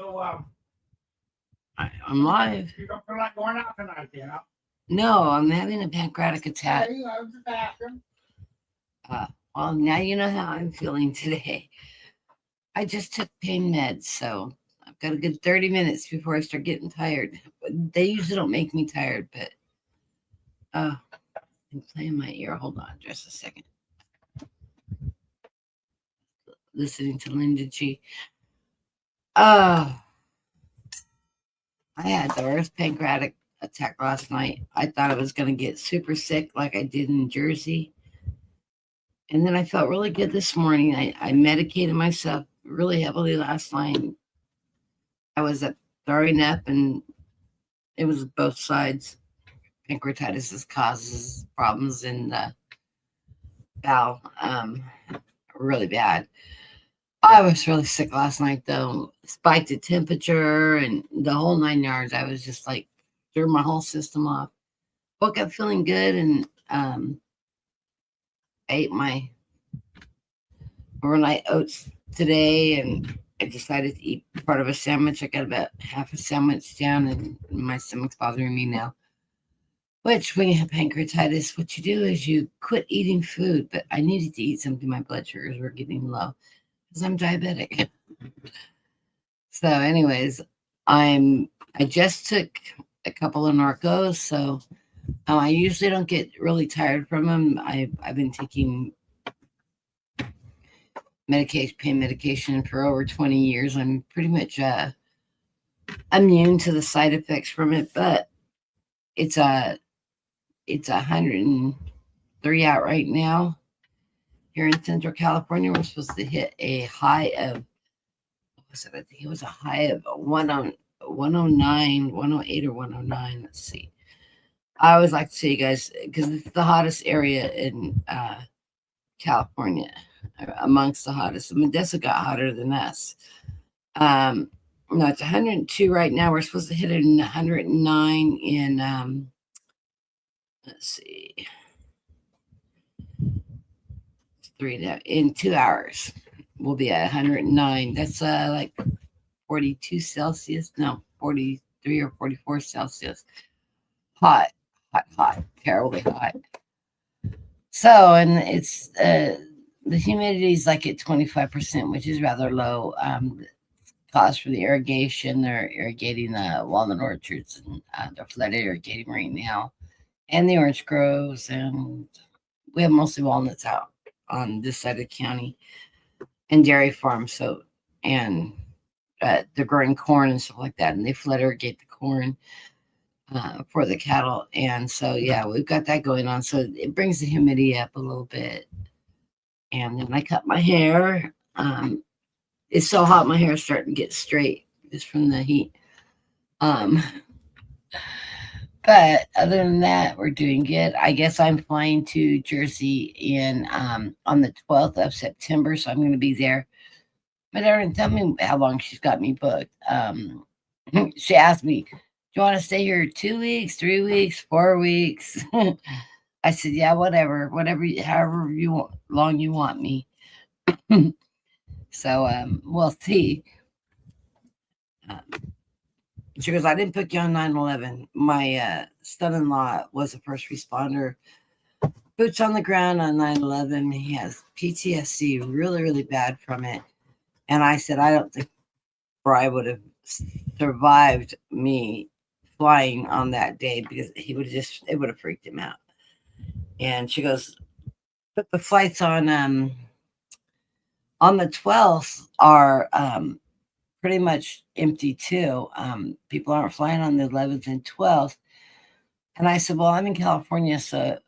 So, I'm live. you don't feel like going out tonight, No, I'm having a pancreatic attack. Okay, I was just asking. Uh, well, now you know how I'm feeling today. I just took pain meds, so I've got a good 30 minutes before I start getting tired. They usually don't make me tired, but I'm playing my ear. Hold on just a second. Listening to Linda G. Uh, I had the worst pancreatic attack last night. I thought I was going to get super sick like I did in Jersey. And then I felt really good this morning. I medicated myself really heavily last night. I was throwing up, and it was both sides. Pancreatitis causes problems in the bowel, really bad. I was really sick last night, though. Spiked the temperature and the whole 9 yards. I was just like, threw my whole system off. Woke up feeling good, and ate my overnight oats today, and I decided to eat part of a sandwich. I got about half a sandwich down, and my stomach's bothering me now. Which, when you have pancreatitis, what you do is you quit eating food. But I needed to eat something. My blood sugars were getting low because I'm diabetic. So, anyways, I just took a couple of Narcos, so I usually don't get really tired from them. I've been taking pain medication for over 20 years. I'm pretty much immune to the side effects from it, but it's 103 out right now here in Central California. We're supposed to hit a high of, what was it? I think it was a high of 109, 108 or 109. Let's see. I always like to say, you guys, because it's the hottest area in California, amongst the hottest. Modesto got hotter than us. No, it's 102 right now. We're supposed to hit it in 109 in, let's see, in 2 hours. We'll be at 109. That's like 42 Celsius. No, 43 or 44 Celsius. Hot, hot, hot, terribly hot. So, and it's the humidity is like at 25%, which is rather low. Cause for the irrigation, they're irrigating the walnut orchards, and they're flood irrigating right now, and the orange groves, and we have mostly walnuts out on this side of the county, and dairy farms. So, and they're growing corn and stuff like that, and they flood irrigate the corn for the cattle. And so, yeah, we've got that going on. So it brings the humidity up a little bit. And then I cut my hair. It's so hot, my hair is starting to get straight just from the heat. But other than that, we're doing good. I guess I'm flying to Jersey in on the 12th of September, so I'm going to be there. But Erin, tell me how long she's got me booked. She asked me, "Do you want to stay here 2 weeks, 3 weeks, 4 weeks?" I said, "Yeah, whatever, however long you want me." So we'll see. Um, she goes, "I didn't put you on 9/11. My son-in-law was a first responder, boots on the ground on 9/11. He has PTSD, really, really bad from it." And I said, "I don't think Bri would have survived me flying on that day, because it would have freaked him out." And she goes, "But the flights on the 12th are pretty much empty too. People aren't flying on the 11th and 12th." And I said, "Well, I'm in California, so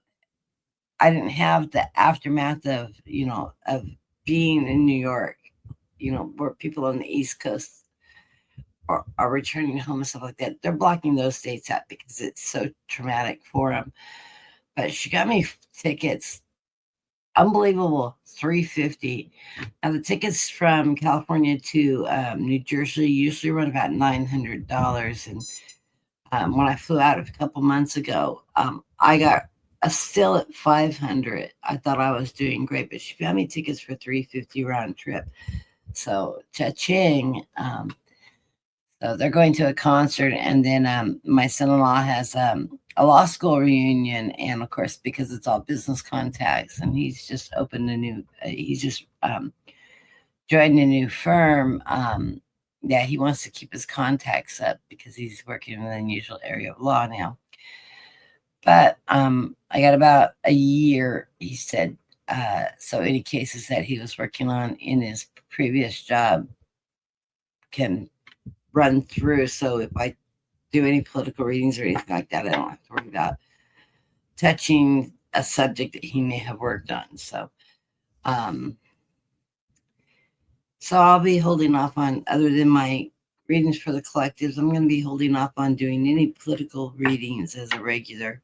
I didn't have the aftermath of, of being in New York, where people on the East Coast are returning home and stuff like that. They're blocking those states out because it's so traumatic for them." But she got me tickets, unbelievable, $350. Now the tickets from California to New Jersey usually run about $900. And when I flew out a couple months ago, I got still at $500. I thought I was doing great, but she found me tickets for $350 round trip. So cha-ching. So they're going to a concert, and then my son-in-law has a law school reunion, and of course, because it's all business contacts, and he's just opened a new, he's just joined a new firm. Yeah, he wants to keep his contacts up because he's working in an unusual area of law now. But I got about a year, he said. So any cases that he was working on in his previous job can run through. So if I do any political readings or anything like that, I don't have to worry about touching a subject that he may have worked on. Um, so I'll be holding off on, other than my readings for the collectives, I'm going to be holding off on doing any political readings as a regular.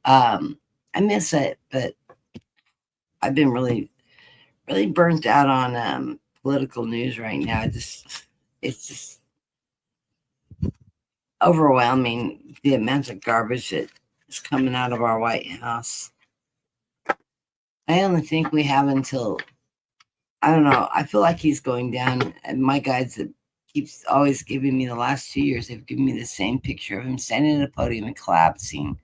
I miss it, but I've been really, really burnt out on political news right now. It's just overwhelming, the amount of garbage that is coming out of our White House. I only think we have until, I don't know, I feel like he's going down. And my guides that keeps always giving me the last 2 years, they've given me the same picture of him standing at a podium and collapsing,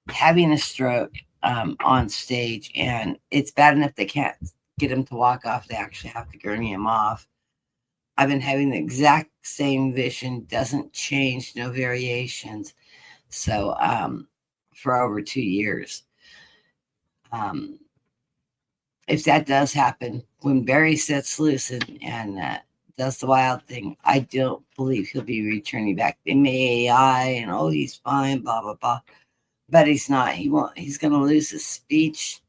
having a stroke on stage. And it's bad enough they can't get him to walk off. They actually have to gurney him off. I've been having the exact same vision, doesn't change, no variations. So for over 2 years. If that does happen, when Barry sets loose and does the wild thing, I don't believe he'll be returning back. They may AI and oh, he's fine, blah blah blah, but he's not. He won't. He's going to lose his speech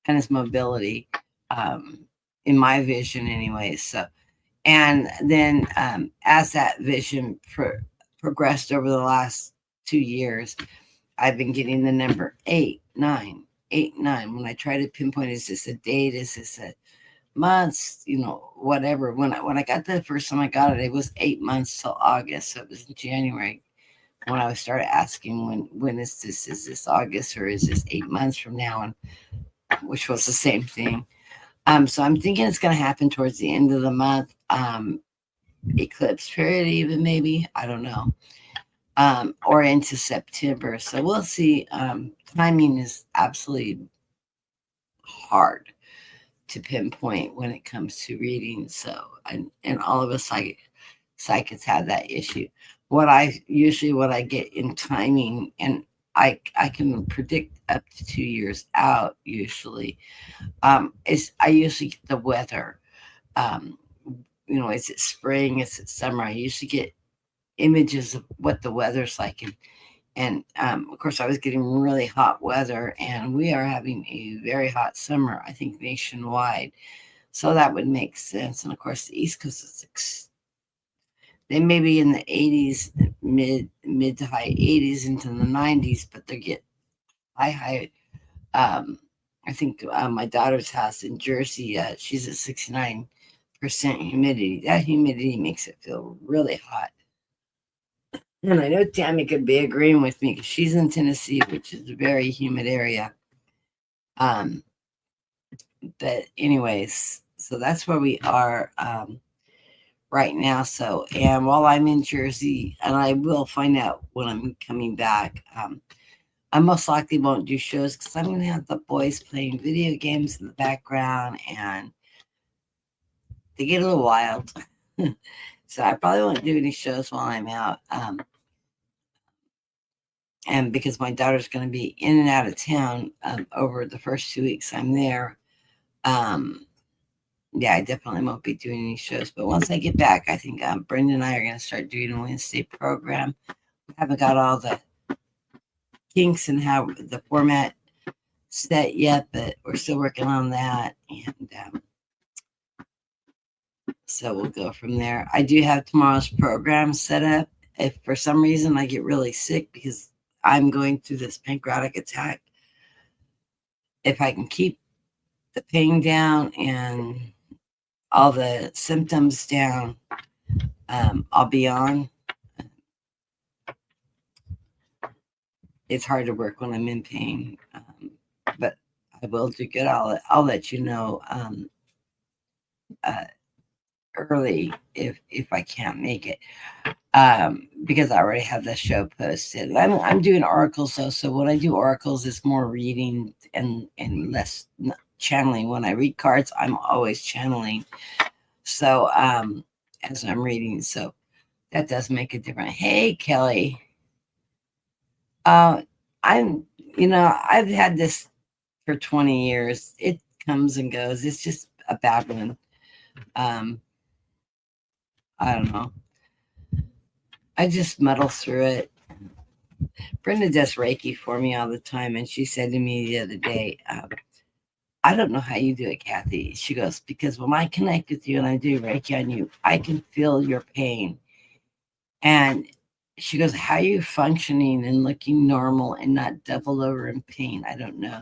and his mobility, in my vision, anyway. So, and then as that vision progressed over the last 2 years, I've been getting the number 8, 9, 8, 9. When I try to pinpoint, is this a date? Is this a months? Whatever. When I got the first time I got it, it was 8 months till August. So it was in January when I started asking when is this? Is this August or is this 8 months from now? And which was the same thing. So I'm thinking it's going to happen towards the end of the month. Eclipse period, even maybe. I don't know. Or into September. So we'll see. Timing is absolutely hard to pinpoint when it comes to reading. So, and all of us psychics have that issue. What I get in timing, and I can predict up to 2 years out usually, is I usually get the weather. Is it spring? Is it summer? I usually get images of what the weather's like, and of course I was getting really hot weather, and we are having a very hot summer, I think, nationwide. So that would make sense. And of course the East Coast is they may be in the 80s, mid to high 80s into the 90s, but they get high. I think my daughter's house in Jersey, she's at 69% humidity. That humidity makes it feel really hot. And I know Tammy could be agreeing with me because she's in Tennessee, which is a very humid area. But anyways, so that's where we are right now. So, and while I'm in Jersey, and I will find out when I'm coming back, I most likely won't do shows because I'm going to have the boys playing video games in the background, and they get a little wild. So I probably won't do any shows while I'm out. And because my daughter's going to be in and out of town over the first 2 weeks I'm there, yeah, I definitely won't be doing any shows. But once I get back, I think Brenda and I are going to start doing a Wednesday program. We haven't got all the kinks and how the format set yet, but we're still working on that. And so we'll go from there. I do have tomorrow's program set up. If for some reason I get really sick because I'm going through this pancreatic attack, if I can keep the pain down and all the symptoms down, I'll be on. It's hard to work when I'm in pain, but I will do good. I'll let you know early if I can't make it. because I already have the show posted. I'm doing oracles though, so when I do oracles, it's more reading and less channeling. When I read cards, I'm always channeling. So as I'm reading, so that does make a difference. Hey, Kelly. I'm, I've had this for 20 years. It comes and goes. It's just a bad one. I don't know. I just muddle through it. Brenda does Reiki for me all the time, and she said to me the other day, I don't know how you do it, Kathy. She goes, because when I connect with you and I do Reiki on you, I can feel your pain. And she goes, how are you functioning and looking normal and not doubled over in pain? I don't know.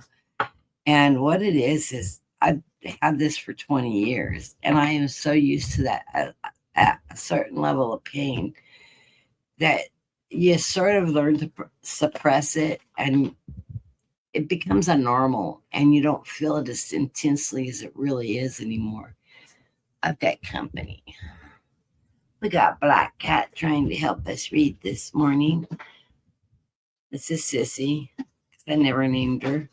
And what it is I've had this for 20 years, and I am so used to that at a certain level of pain that you sort of learn to suppress it, and it becomes a normal, and you don't feel it as intensely as it really is anymore. I've got company. We got Black Cat trying to help us read this morning. This is Sissy, because I never named her.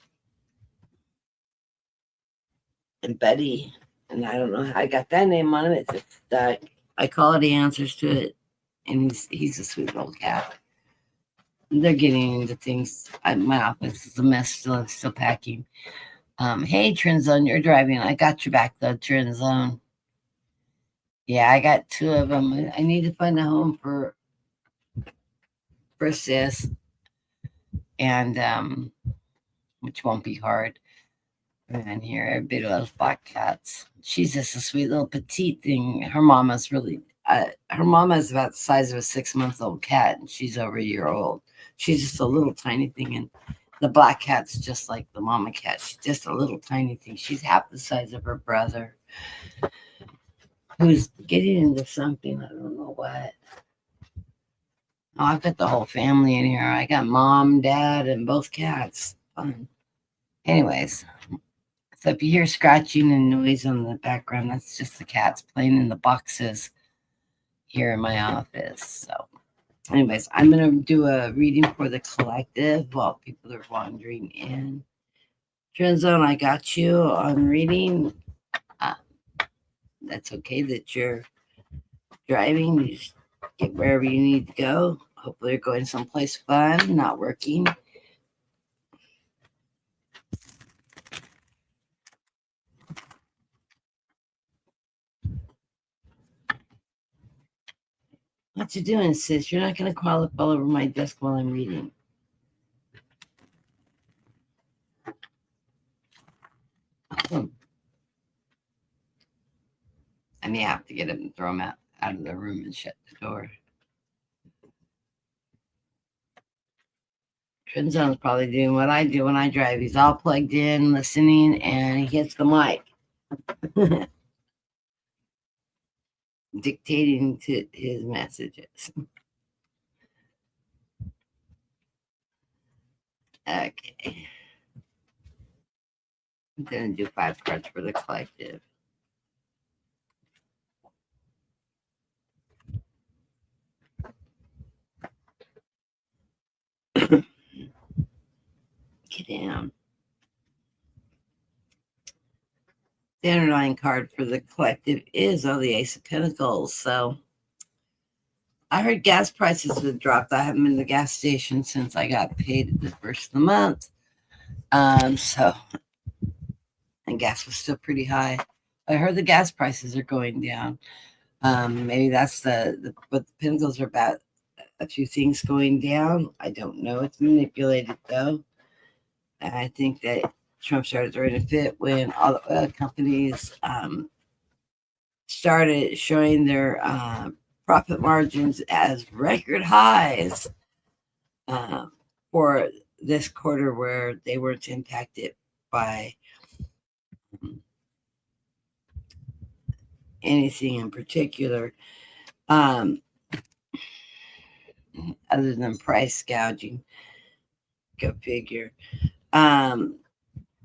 And Betty, and I don't know how I got that name on it. It's just stuck. I call it, he answers to it, and he's a sweet little cat. They're getting into things. My office is a mess still. I'm still packing. Hey, Trenzone, you're driving. I got your back though, Trenzone. Yeah, I got two of them. I need to find a home for Sis, and which won't be hard. And here, everybody loves black cats. She's just a sweet little petite thing. Her mama's really, her mama is about the size of a 6-month-old cat, and she's over a year old. She's just a little tiny thing, and the black cat's just like the mama cat. She's just a little tiny thing. She's half the size of her brother, who's getting into something. I don't know what. Oh, I've got the whole family in here. I got mom, dad, and both cats. Fun. Anyways. So if you hear scratching and noise in the background, that's just the cats playing in the boxes here in my office. So anyways, I'm going to do a reading for the collective while people are wandering in. Trenzone, I got you on reading. That's okay that you're driving. You just get wherever you need to go. Hopefully you're going someplace fun, not working. What you doing, sis? You're not going to crawl up all over my desk while I'm reading. I may have to get him and throw him out of the room and shut the door. Trenzone's probably doing what I do when I drive. He's all plugged in, listening, and he hits the mic. Dictating to his messages. Okay. I'm going to do 5 cards for the collective. Get down. The underlying card for the collective is the Ace of Pentacles. So I heard gas prices have dropped. I haven't been to the gas station since I got paid at the first of the month. And gas was still pretty high. I heard the gas prices are going down. Maybe that's what the Pentacles are about. A few things going down. I don't know. It's manipulated though. And I think that Trump started throwing a fit when all the oil companies started showing their profit margins as record highs for this quarter, where they weren't impacted by anything in particular, other than price gouging. Go figure.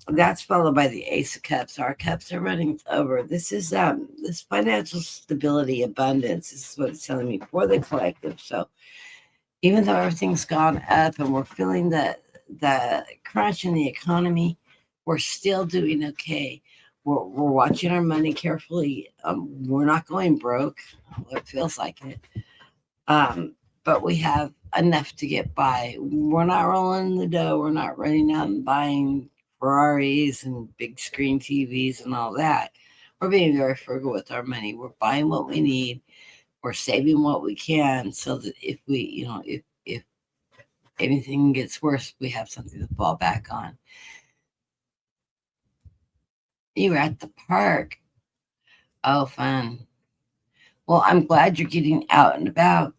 That's followed by the Ace of Cups. Our cups are running over. This is this financial stability, abundance. This is what it's telling me for the collective. So even though everything's gone up and we're feeling the crunch in the economy, we're still doing okay. We're watching our money carefully. We're not going broke. Well, it feels like it. But we have enough to get by. We're not rolling the dough. We're not running out and buying Ferraris and big screen TVs and all that. We're being very frugal with our money. We're buying what we need. We're saving what we can so that if we, if anything gets worse, we have something to fall back on. You were at the park. Oh, fun. Well, I'm glad you're getting out and about.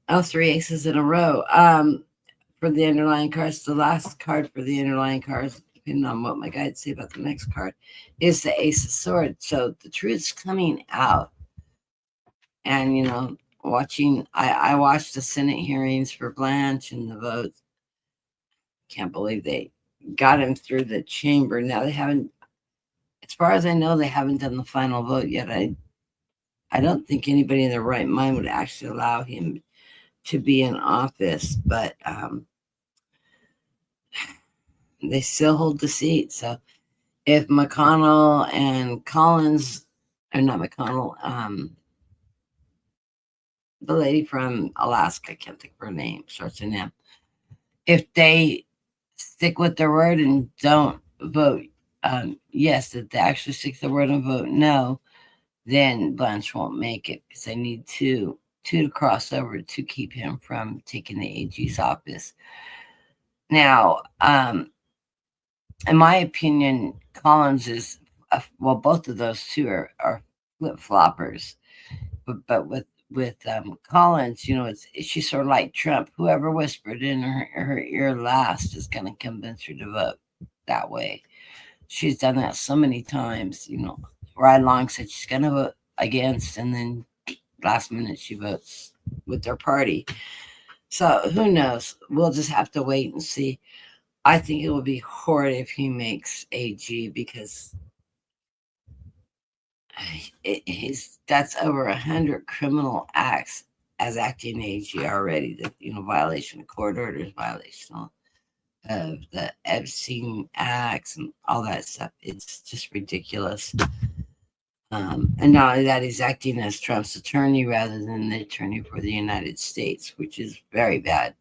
Oh, three aces in a row. For the underlying cards, the last card for the underlying cards, depending on what my guides say about the next card, is the Ace of Swords. So the truth's coming out. And, watching, I watched the Senate hearings for Blanche and the votes. Can't believe they got him through the chamber. Now they haven't, as far as I know, they haven't done the final vote yet. I don't think anybody in their right mind would actually allow him to be in office, but they still hold the seat. So if McConnell and Collins, or not McConnell, the lady from Alaska, I can't think of her name, starts with an M. If they stick with their word and don't vote yes, if they actually stick to their word and vote no, then Blanche won't make it because they need two to cross over to keep him from taking the AG's office. Now, in my opinion, Collins is well, both of those two are flip floppers, but with Collins, she's sort of like Trump. Whoever whispered in her ear last is going to convince her to vote that way. She's done that so many times. Right along said she's going to vote against, and then last minute she votes with their party. So who knows? We'll just have to wait and see. I think it would be horrid if he makes AG because that's over 100 criminal acts as acting AG already. That violation of court orders, violation of the Epstein acts, and all that stuff. It's just ridiculous. And not only that, he's acting as Trump's attorney rather than the attorney for the United States, which is very bad.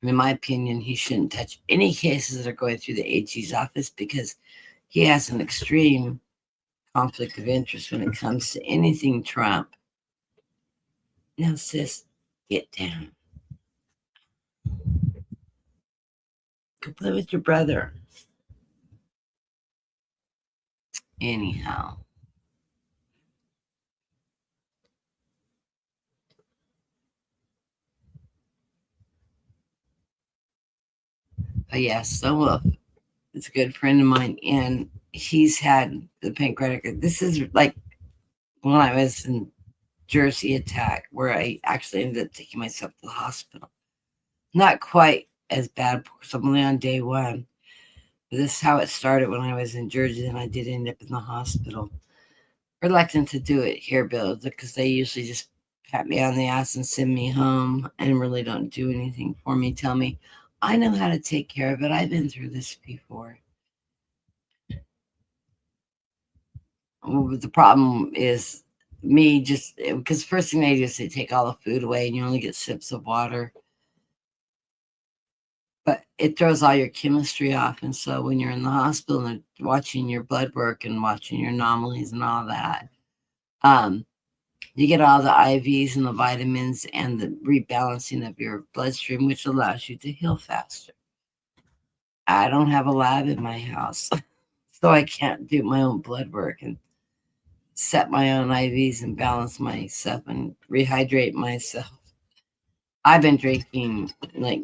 In my opinion, he shouldn't touch any cases that are going through the AG's office because he has an extreme conflict of interest when it comes to anything Trump. Now, sis, get down. Go play with your brother. Anyhow. But yes, so it's a good friend of mine, and he's had the pancreatic. This is like when I was in Jersey attack, where I actually ended up taking myself to the hospital. Not quite as bad because I'm only on day one. But this is how it started when I was in Jersey, and I did end up in the hospital. Reluctant to do it here, Bill, because they usually just pat me on the ass and send me home and really don't do anything for me. Tell me, I know how to take care of it. I've been through this before. Well, the problem is me just because first thing they do is they take all the food away and you only get sips of water. But it throws all your chemistry off. And so when you're in the hospital and watching your blood work and watching your anomalies and all that, you get all the IVs and the vitamins and the rebalancing of your bloodstream, which allows you to heal faster. I don't have a lab in my house, so I can't do my own blood work and set my own IVs and balance myself and rehydrate myself. I've been drinking, like,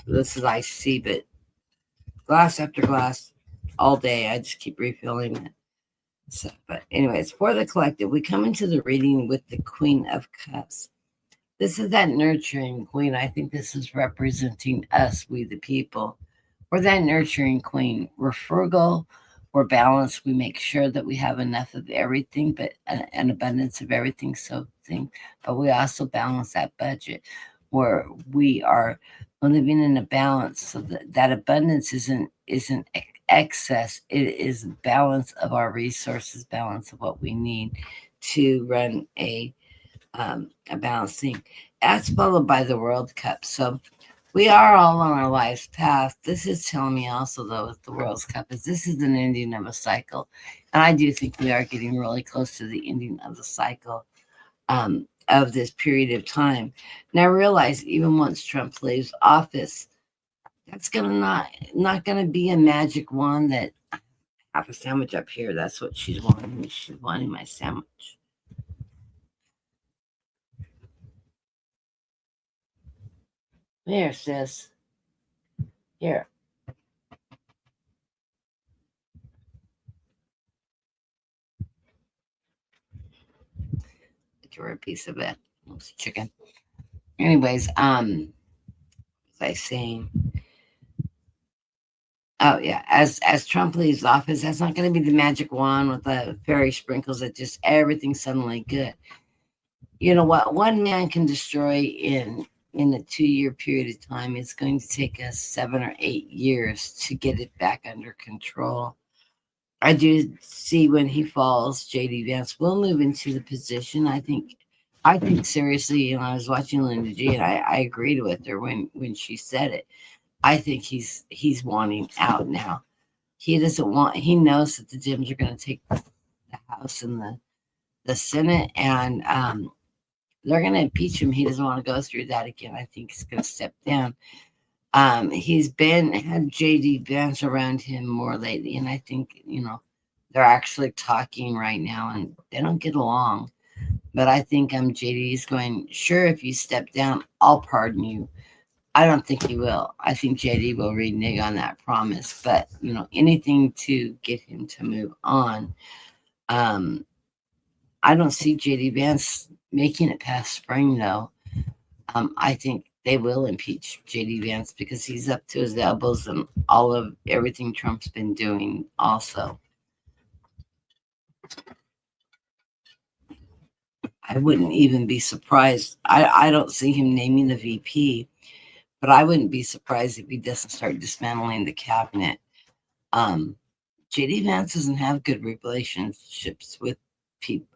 this is IC, but glass after glass all day. I just keep refilling it. So, but anyways, for the collective, we come into the reading with the Queen of Cups. This is that nurturing queen. I think this is representing us, we the people. We're that nurturing queen. We're frugal, we're balanced. We make sure that we have enough of everything, but an abundance of everything. But we also balance that budget where we are living in a balance, so that abundance isn't excess. It is balance of our resources, balance of what we need to run a balancing. That's followed by the World Cup. So we are all on our life's path. This is telling me also, though, with the World Cup, is this is an ending of a cycle. And I do think we are getting really close to the ending of the cycle of this period of time. Now realize even once Trump leaves office, that's gonna not gonna be a magic wand that I have a sandwich up here. That's what she's wanting. She's wanting my sandwich. Here, sis. Here. Give her a piece of it. It's chicken. Anyways, was I saying? Oh yeah, as Trump leaves office, that's not going to be the magic wand with the fairy sprinkles that just everything's suddenly good. You know what? One man can destroy in a 2 year period of time. It's going to take us 7 or 8 years to get it back under control. I do see when he falls, JD Vance will move into the position. I think seriously, you know, I was watching Linda G and I agreed with her when she said it. I think he's wanting out now. He doesn't want. He knows that the Dems are going to take the House and the Senate, and they're going to impeach him. He doesn't want to go through that again. I think he's going to step down. He's had JD Vance around him more lately, and I think they're actually talking right now, and they don't get along. But I think JD is going. Sure, if you step down, I'll pardon you. I don't think he will. I think JD will renege on that promise. But anything to get him to move on. I don't see JD Vance making it past spring, though. I think they will impeach JD Vance because he's up to his elbows in all of everything Trump's been doing. Also, I wouldn't even be surprised. I don't see him naming the VP. But I wouldn't be surprised if he doesn't start dismantling the cabinet. JD Vance doesn't have good relationships with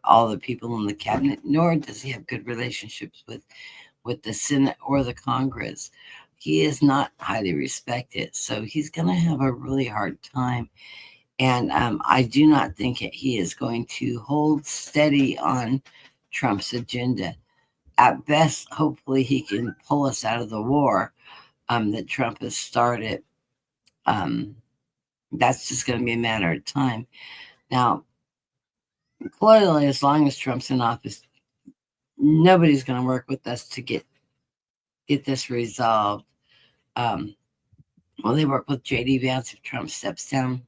all the people in the cabinet, nor does he have good relationships with the Senate or the Congress. He is not highly respected, so he's going to have a really hard time. And I do not think he is going to hold steady on Trump's agenda. At best, hopefully, he can pull us out of the war that Trump has started. That's just going to be a matter of time. Now, clearly, as long as Trump's in office, nobody's going to work with us to get this resolved. Will they work with JD Vance if Trump steps down?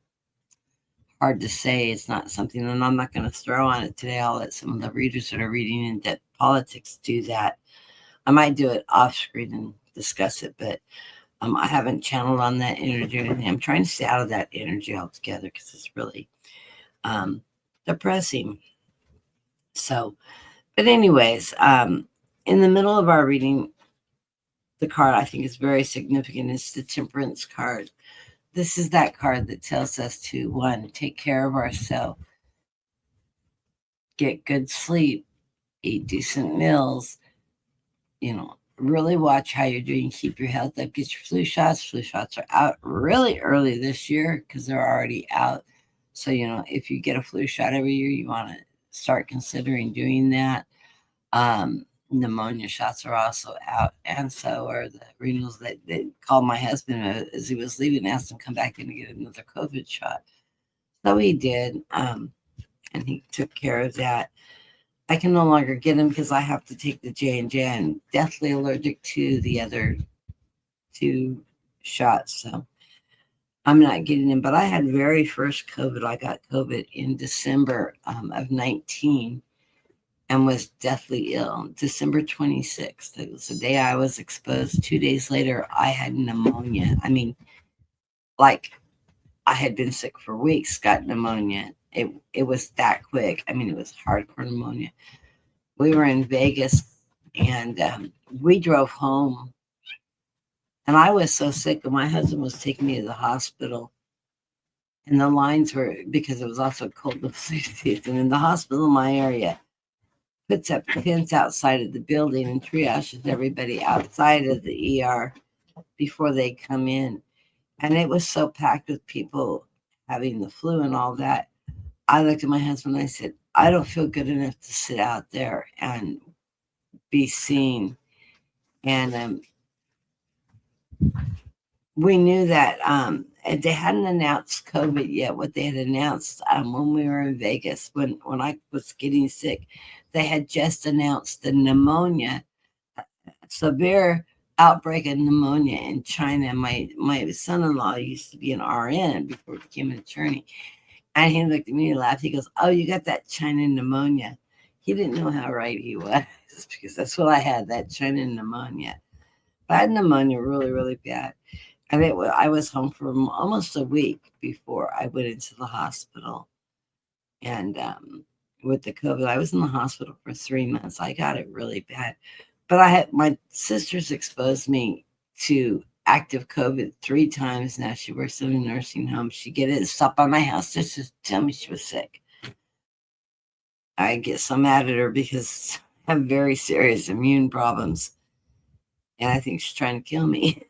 Hard to say. It's not something that I'm not going to throw on it today. I'll let some of the readers that are reading in depth politics do that. I might do it off screen and discuss it, but I haven't channeled on that energy or anything. I'm trying to stay out of that energy altogether because it's really depressing. So, but anyways, in the middle of our reading, the card I think is very significant. It's the Temperance card. This is that card that tells us to, one, take care of ourselves, get good sleep, eat decent meals, really watch how you're doing, keep your health up, get your flu shots. Flu shots are out really early this year because they're already out. So, if you get a flu shot every year, you want to start considering doing that. Pneumonia shots are also out, and so are the renals. They called my husband as he was leaving and asked him to come back in to get another COVID shot. So he did, and he took care of that. I can no longer get them because I have to take the J&J. I'm deathly allergic to the other 2 shots, so I'm not getting them. But I had very first COVID. I got COVID in December of 19. and was deathly ill. December 26th. It was the day I was exposed. 2 days later, I had pneumonia. I mean, like I had been sick for weeks, got pneumonia. It was that quick. I mean, it was hardcore pneumonia. We were in Vegas, and we drove home. And I was so sick that my husband was taking me to the hospital. And the lines were, because it was also cold and flu season, in the hospital in my area puts up tents outside of the building and triages everybody outside of the ER before they come in. And it was so packed with people having the flu and all that. I looked at my husband and I said, I don't feel good enough to sit out there and be seen. And we knew that they hadn't announced COVID yet. What they had announced when we were in Vegas, when I was getting sick, they had just announced the pneumonia, severe outbreak of pneumonia in China. My son-in-law used to be an RN before he became an attorney. And he looked at me and laughed. He goes, "Oh, you got that China pneumonia." He didn't know how right he was because that's what I had, that China pneumonia. But I had pneumonia really, really bad. And I was home for almost a week before I went into the hospital. And with the COVID, I was in the hospital for 3 months. I got it really bad. But my sisters exposed me to active COVID 3 times now. She works in a nursing home. She get it, stop by my house just to tell me she was sick. I get so mad at her because I have very serious immune problems. And I think she's trying to kill me.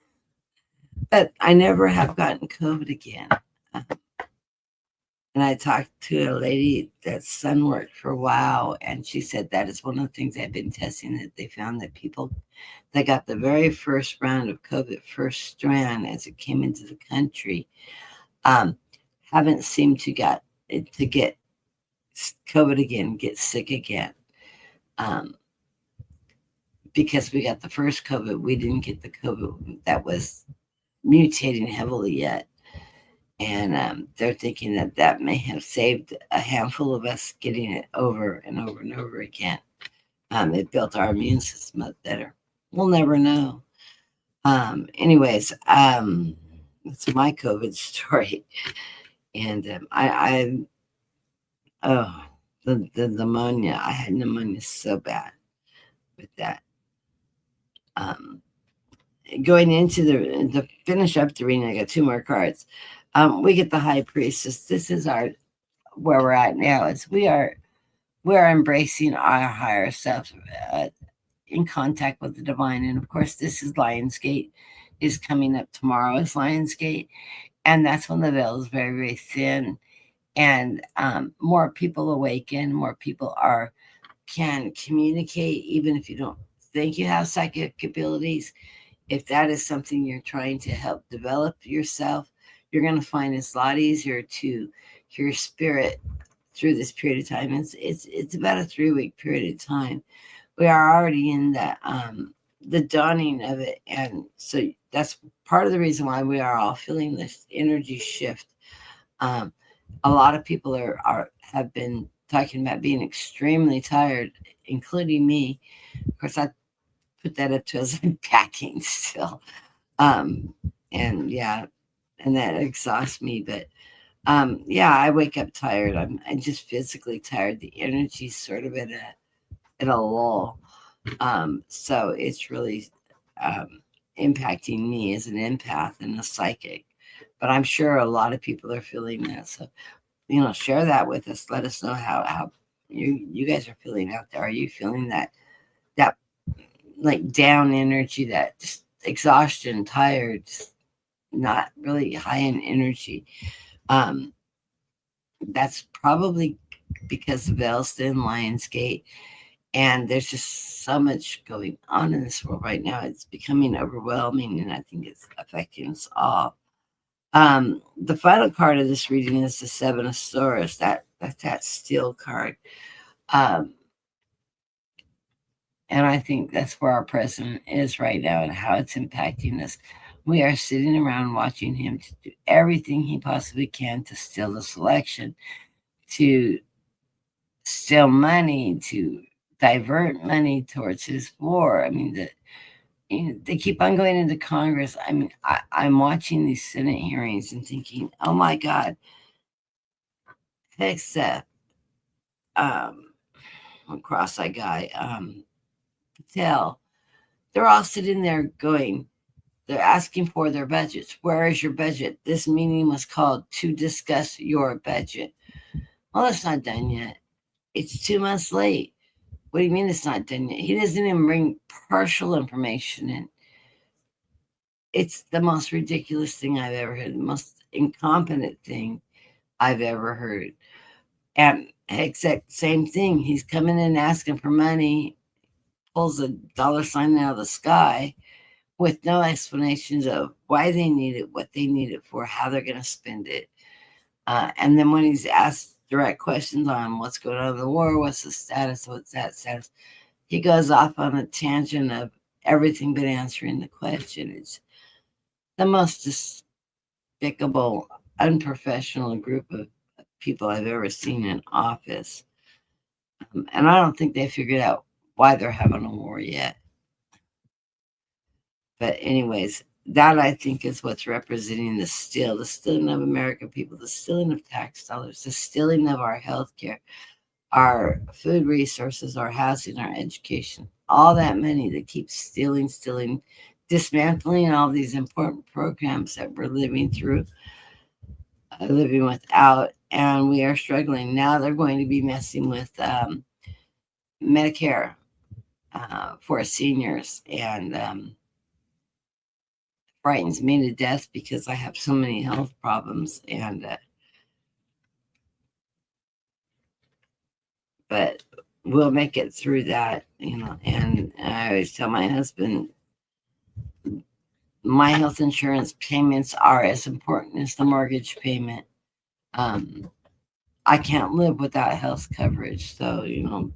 But I never have gotten COVID again. And I talked to a lady that's son worked for a while, and she said that is one of the things they've been testing, that they found that people that got the very first round of COVID, first strand as it came into the country, haven't seemed to get COVID again, get sick again. Because we got the first COVID, we didn't get the COVID that was mutating heavily yet. And they're thinking that that may have saved a handful of us getting it over and over and over again. It built our immune system up better. We'll never know. Anyways, that's my COVID story. And the pneumonia. I had pneumonia so bad with that. Going into the finish up the reading, I got 2 more cards. We get the High Priestess. This is where we're at now. We're embracing our higher self, in contact with the divine. And of course, this is Lionsgate is coming up tomorrow. Is Lionsgate, and that's when the veil is very, very thin, and more people awaken. More people can communicate, even if you don't think you have psychic abilities. If that is something you're trying to help develop yourself, you're going to find it's a lot easier to hear spirit through this period of time. It's about a 3-week period of time. We are already in the dawning of it, and so that's part of the reason why we are all feeling this energy shift. A lot of people have been talking about being extremely tired, including me. Of course, I put that up to us. I'm packing still. And yeah, and that exhausts me. But yeah, I wake up tired. I'm just physically tired. The energy's sort of at a lull. So it's really impacting me as an empath and a psychic. But I'm sure a lot of people are feeling that. So, share that with us. Let us know how you guys are feeling out there. Are you feeling that like down energy, that just exhaustion, tired, just not really high in energy? That's probably because the veil's thin, Lionsgate, and there's just so much going on in this world right now. It's becoming overwhelming, and I think it's affecting us all. The final card of this reading is the Seven of Swords. That's that steel card. And I think that's where our president is right now and how it's impacting us. We are sitting around watching him to do everything he possibly can to steal this election, to steal money, to divert money towards his war. I mean, they keep on going into Congress. I mean, I'm watching these Senate hearings and thinking, oh my God, except cross-eyed guy, Patel, they're all sitting there going, they're asking for their budgets. Where is your budget? This meeting was called to discuss your budget. Well, it's not done yet. It's 2 months late. What do you mean it's not done yet? He doesn't even bring partial information in. It's the most ridiculous thing I've ever heard, the most incompetent thing I've ever heard. And exact same thing. He's coming in asking for money, pulls a dollar sign out of the sky with no explanations of why they need it, what they need it for, how they're going to spend it. And then when he's asked direct questions on what's going on in the war, what's the status, what's that status, he goes off on a tangent of everything but answering the question. It's the most despicable, unprofessional group of people I've ever seen in office. And I don't think they figured out why they're having a war yet. But anyways, that I think is what's representing the stealing of American people, the stealing of tax dollars, the stealing of our health care, our food resources, our housing, our education, all that money that keeps stealing, dismantling all these important programs that we're living through, living without, and we are struggling. Now they're going to be messing with Medicare for seniors, and frightens me to death because I have so many health problems, and but we'll make it through that, and I always tell my husband my health insurance payments are as important as the mortgage payment. I can't live without health coverage, so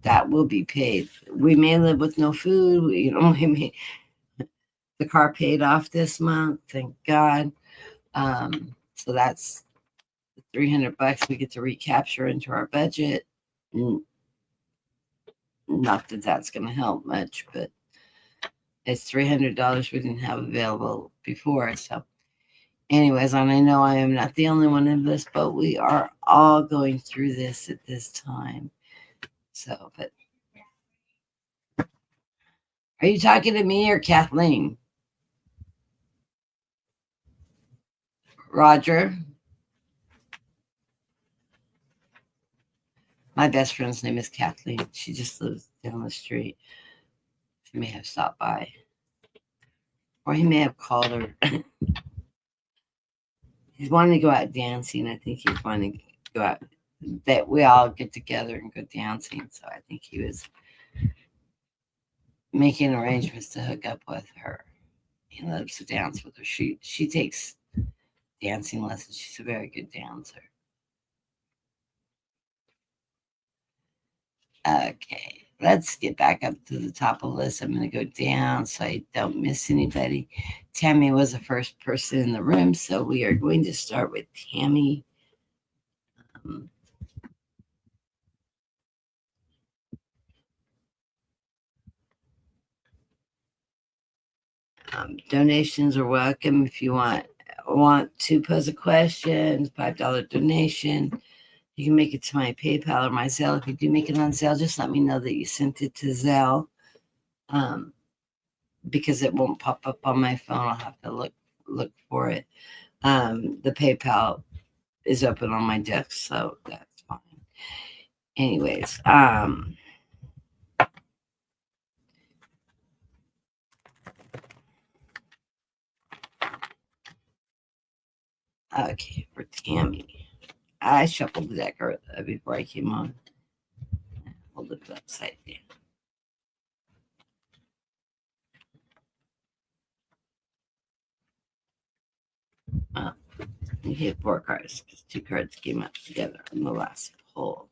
that will be paid. We may live with no food. We may, the car paid off this month, thank God. So that's $300 we get to recapture into our budget. Not that that's going to help much, but it's $300 we didn't have available before. So anyways, and I know I am not the only one in this, but we are all going through this at this time. So, but are you talking to me or Kathleen? Roger? My best friend's name is Kathleen. She just lives down the street. She may have stopped by. Or he may have called her. He's wanting to go out dancing. I think he's wanting to go out, that we all get together and go dancing. So I think he was making arrangements to hook up with her. He loves to dance with her. She takes dancing lessons. She's a very good dancer. Okay, let's get back up to the top of the list. I'm going to go down so I don't miss anybody. Tammy was the first person in the room, so we are going to start with Tammy. Donations are welcome if you want to pose a question. $5 donation. You can make it to my PayPal or my Zelle. If you do make it on Zelle, just let me know that you sent it to Zelle, because it won't pop up on my phone. I'll have to look for it. The PayPal is open on my desk, so that's fine. Anyways, okay, for Tammy, I shuffled the deck before I came on. Hold it upside down. You hit 4 cards because 2 cards came up together in the last pull.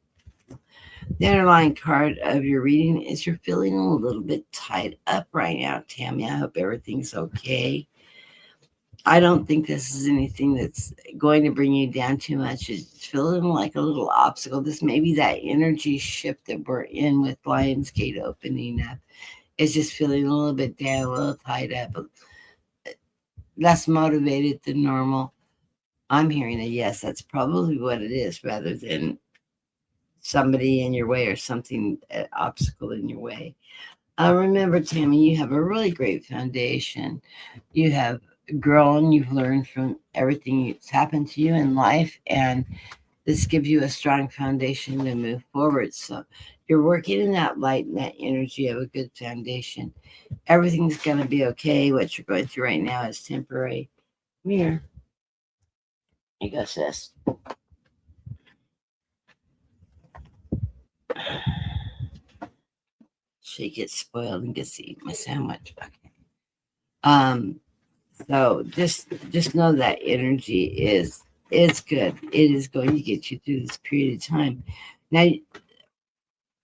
The underlying card of your reading is you're feeling a little bit tied up right now, Tammy. I hope everything's okay. I don't think this is anything that's going to bring you down too much. It's feeling like a little obstacle. This may be that energy shift that we're in with Lionsgate opening up. It's just feeling a little bit down, a little tied up, less motivated than normal. I'm hearing a yes. That's probably what it is, rather than somebody in your way or something, an obstacle in your way. Remember, Tammy, you have a really great foundation. You have grown, you've learned from everything that's happened to you in life, and this gives you a strong foundation to move forward. So you're working in that light and that energy of a good foundation. Everything's going to be okay. What you're going through right now is temporary. Come here. You go, sis. She gets spoiled and gets to eat my sandwich. Okay. Um, So just know that energy is good. It is going to get you through this period of time. Now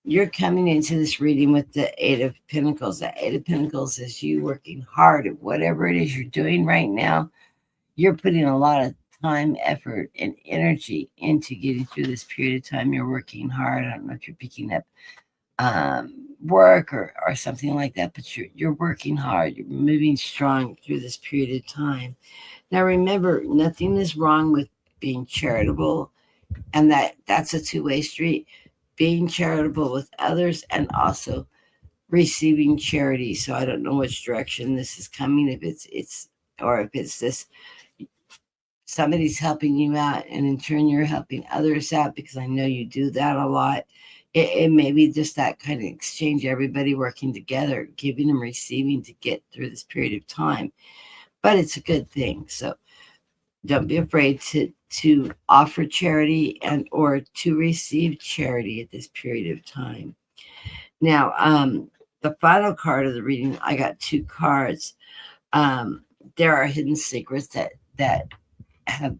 you're coming into this reading with the Eight of Pentacles. The Eight of Pentacles is you working hard at whatever it is you're doing right now. You're putting a lot of time, effort, and energy into getting through this period of time. You're working hard. I don't know if you're picking up work or something like that, but you're working hard. You're moving strong through this period of time. Now remember, nothing is wrong with being charitable, and that's a two-way street. Being charitable with others and also receiving charity. So I don't know which direction this is coming. If it's or if it's this somebody's helping you out, and in turn you're helping others out, because I know you do that a lot. It may be just that kind of exchange, everybody working together, giving and receiving to get through this period of time. But it's a good thing. So don't be afraid to offer charity and or to receive charity at this period of time. Now, the final card of the reading, I got two cards. There are hidden secrets that have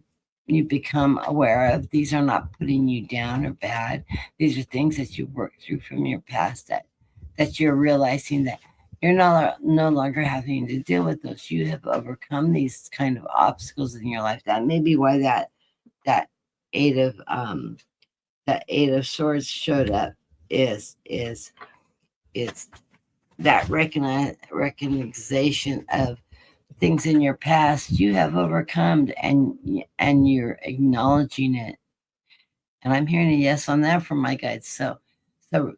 you become aware of. These are not putting you down or bad. These are things that you worked through from your past that you're realizing that you're no longer having to deal with those. You have overcome these kind of obstacles in your life. That may be why that eight of that eight of swords showed up. Is that recognition of things in your past you have overcome, and you're acknowledging it. And I'm hearing a yes on that from my guides. So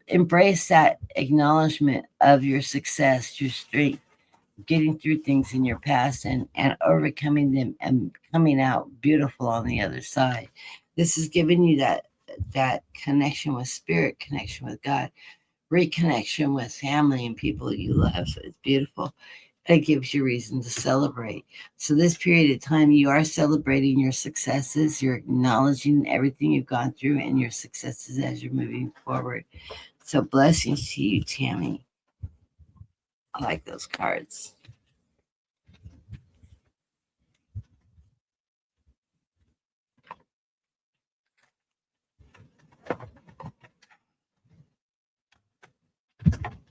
embrace that acknowledgement of your success, your strength, getting through things in your past, and overcoming them and coming out beautiful on the other side. This is giving you that connection with spirit, connection with God, reconnection with family and people you love. So it's beautiful. It gives you reason to celebrate. So this period of time, you are celebrating your successes. You're acknowledging everything you've gone through and your successes as you're moving forward. So blessings to you, Tammy. I like those cards.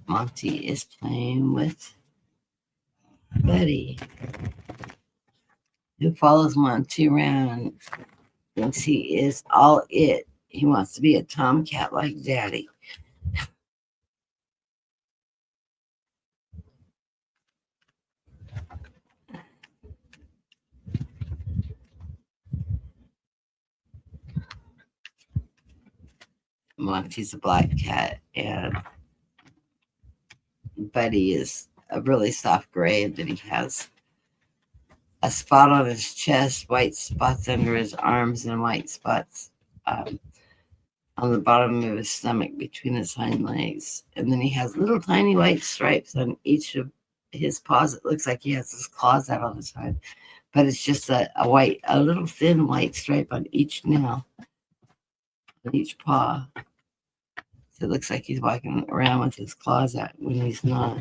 Monty is playing with Betty, who follows Monty around, thinks he is all it. He wants to be a tomcat like Daddy. Monty's a black cat, and Buddy is a really soft gray, and then he has a spot on his chest, white spots under his arms, and white spots on the bottom of his stomach between his hind legs. And then he has little tiny white stripes on each of his paws. It looks like he has his claws out all the time, but it's just a little thin white stripe on each nail, on each paw. So it looks like he's walking around with his claws out when he's not.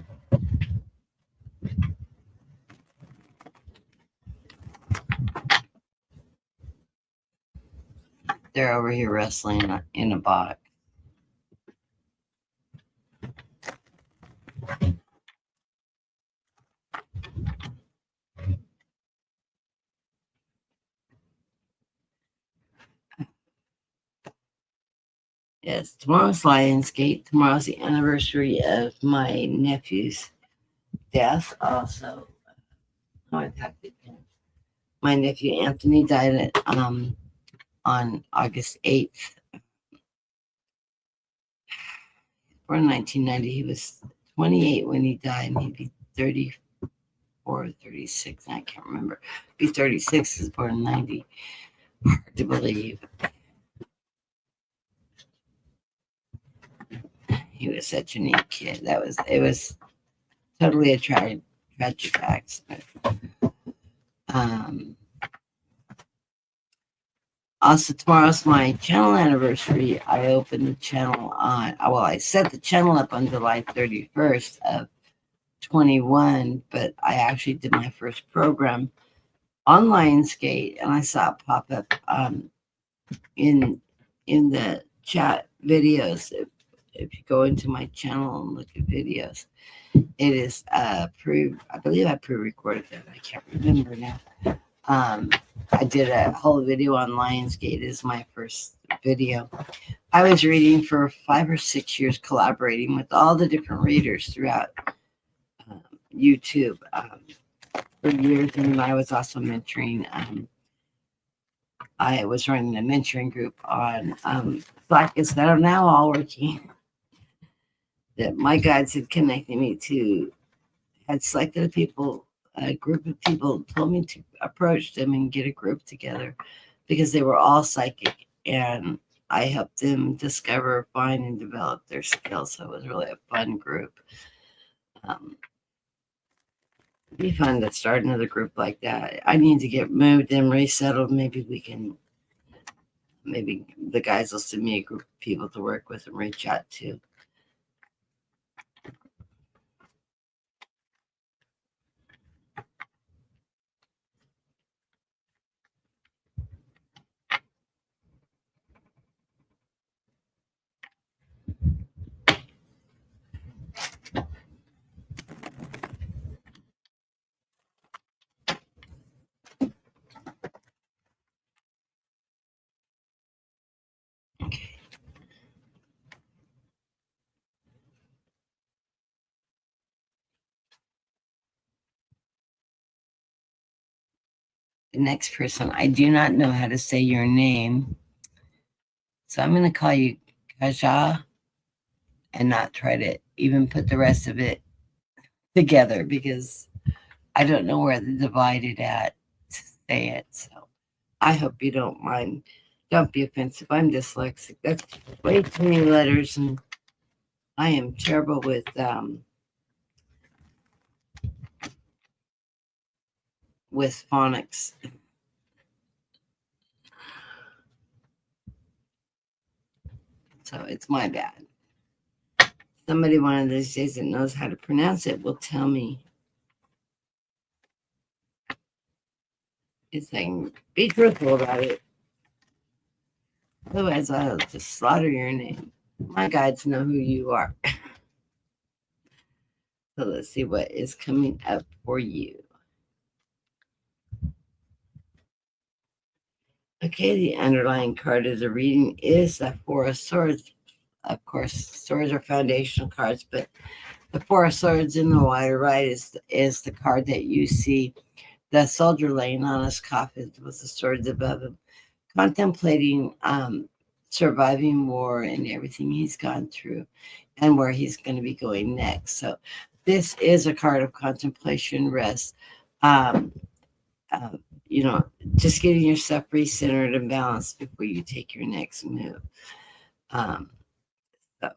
They're over here wrestling in a box. Yes, tomorrow's Lionsgate. Tomorrow's the anniversary of my nephew's death. Also, oh, I packed it in. My nephew Anthony died on August 8th. Born in 1990. He was 28 when he died, and he'd be 34 or 36. I can't remember. He'd be 36. He was born in 90. Hard to believe. He was such a neat kid. It was totally a tragic accident. Um, Also, tomorrow's my channel anniversary. I opened the channel I set the channel up on July 31st of 21, but I actually did my first program on Lionsgate, and I saw it pop up in the chat videos. If you go into my channel and look at videos, it is I believe I pre-recorded that. I can't remember now. I did a whole video on Lionsgate as my first video. I was reading for 5 or 6 years, collaborating with all the different readers throughout YouTube for years, and I was also mentoring. I was running a mentoring group on Slack that are now all working. That my guides had connected me to, had selected a group of people, told me to approach them and get a group together because they were all psychic, and I helped them discover, find, and develop their skills. So it was really a fun group. It'd be fun to start another group like that. I need to get moved and resettled. Maybe the guys will send me a group of people to work with and reach out to. Okay. The next person, I do not know how to say your name, so I'm going to call you Kaja and not try to even put the rest of it together because I don't know where the divided at to say it. So I hope you don't mind. Don't be offensive. I'm dyslexic. That's way too many letters, and I am terrible with phonics. So it's my bad. Somebody one of these days that knows how to pronounce it will tell me. It's like, be truthful about it. Otherwise, I'll just slaughter your name. My guides know who you are. So let's see what is coming up for you. Okay, the underlying card of the reading is the Four of Swords. Of course, swords are foundational cards, but the Four of Swords in the wider right is the card that you see the soldier laying on his coffin with the swords above him, contemplating surviving war and everything he's gone through and where he's going to be going next. So this is a card of contemplation, rest, just getting yourself recentered and balanced before you take your next move. So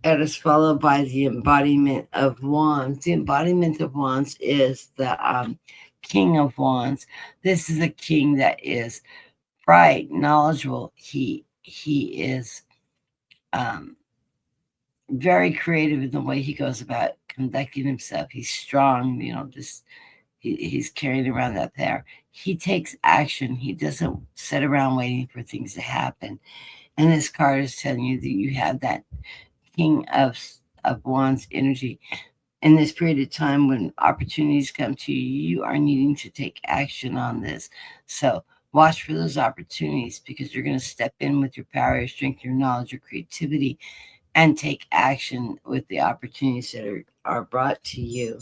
it is followed by the embodiment of wands. The embodiment of wands is the King of Wands. This is a king that is bright, knowledgeable. He is very creative in the way he goes about conducting himself. He's strong, he's carrying around that power. He takes action. He doesn't sit around waiting for things to happen. And this card is telling you that you have that King of Wands energy. In this period of time when opportunities come to you, you are needing to take action on this. So Watch for those opportunities because you're going to step in with your power, your strength, your knowledge, your creativity, and take action with the opportunities that are brought to you.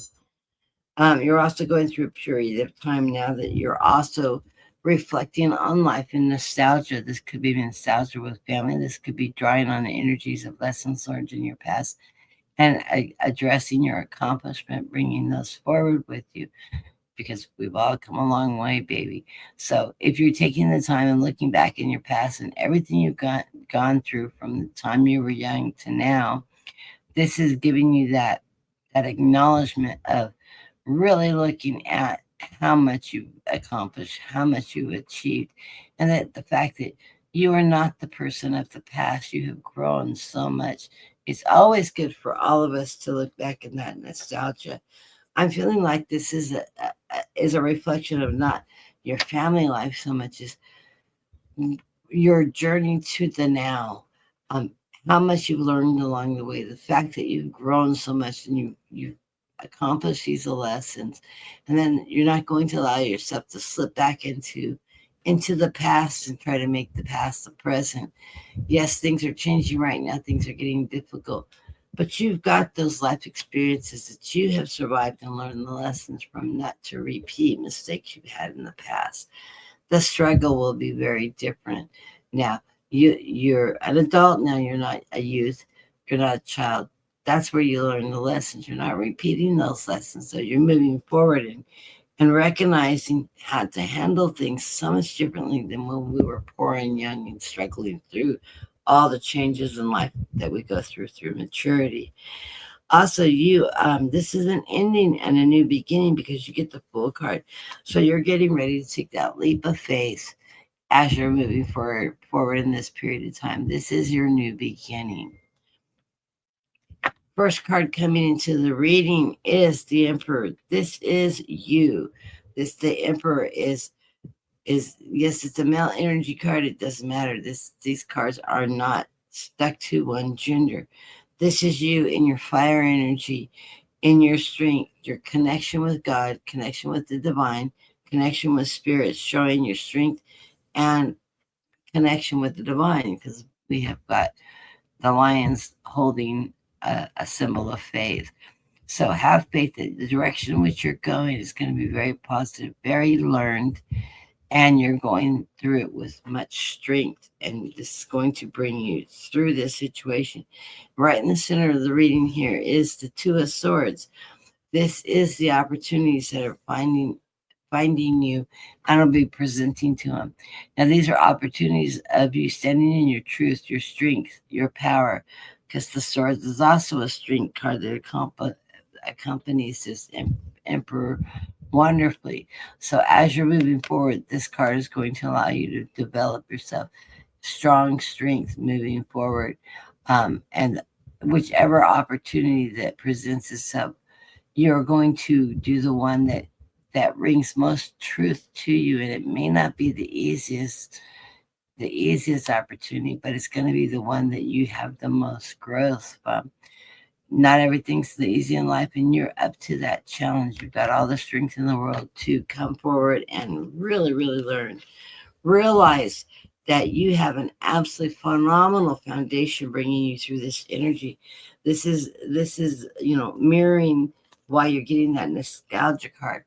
You're also going through a period of time now that you're also reflecting on life and nostalgia. This could be nostalgia with family. This could be drawing on the energies of lessons learned in your past and addressing your accomplishment, bringing those forward with you because we've all come a long way, baby. So if you're taking the time and looking back in your past and everything you've gone through from the time you were young to now, this is giving you that acknowledgement of really looking at how much you've accomplished, how much you've achieved, and that the fact that you are not the person of the past. You have grown so much. It's always good for all of us to look back in that nostalgia. I'm feeling like this is a reflection of not your family life so much as your journey to the now. Um, how much you've learned along the way, the fact that you've grown so much and you've accomplished these lessons, and then you're not going to allow yourself to slip back into the past and try to make the past the present. Yes, things are changing right now, things are getting difficult, but you've got those life experiences that you have survived and learned the lessons from, not to repeat mistakes you've had in the past. The struggle will be very different. Now, you're an adult now, you're not a youth, you're not a child. That's where you learn the lessons. You're not repeating those lessons. So you're moving forward and recognizing how to handle things so much differently than when we were poor and young and struggling through all the changes in life that we go through maturity. Also, this is an ending and a new beginning because you get the Fool card. So you're getting ready to take that leap of faith as you're moving forward in this period of time. This is your new beginning. First card coming into the reading is the Emperor. This is you. The Emperor is yes, it's a male energy card. It doesn't matter. These cards are not stuck to one gender. This is you in your fire energy, in your strength, your connection with God, connection with the divine, connection with spirit, showing your strength and connection with the divine, because we have got the lions holding a symbol of faith. So have faith that the direction in which you're going is going to be very positive, very learned, and you're going through it with much strength. And this is going to bring you through this situation. Right in the center of the reading here is the Two of Swords. This is the opportunities that are finding you and will be presenting to them. Now, these are opportunities of you standing in your truth, your strength, your power, because the swords is also a strength card that accompanies this emperor wonderfully. So as you're moving forward, this card is going to allow you to develop yourself strong strength moving forward. And whichever opportunity that presents itself, you're going to do the one that rings most truth to you, and it may not be the easiest opportunity, but it's going to be the one that you have the most growth from. Not everything's the easy in life, and you're up to that challenge. You've got all the strength in the world to come forward and really, really learn. Realize that you have an absolutely phenomenal foundation bringing you through this energy. This is mirroring why you're getting that nostalgia card.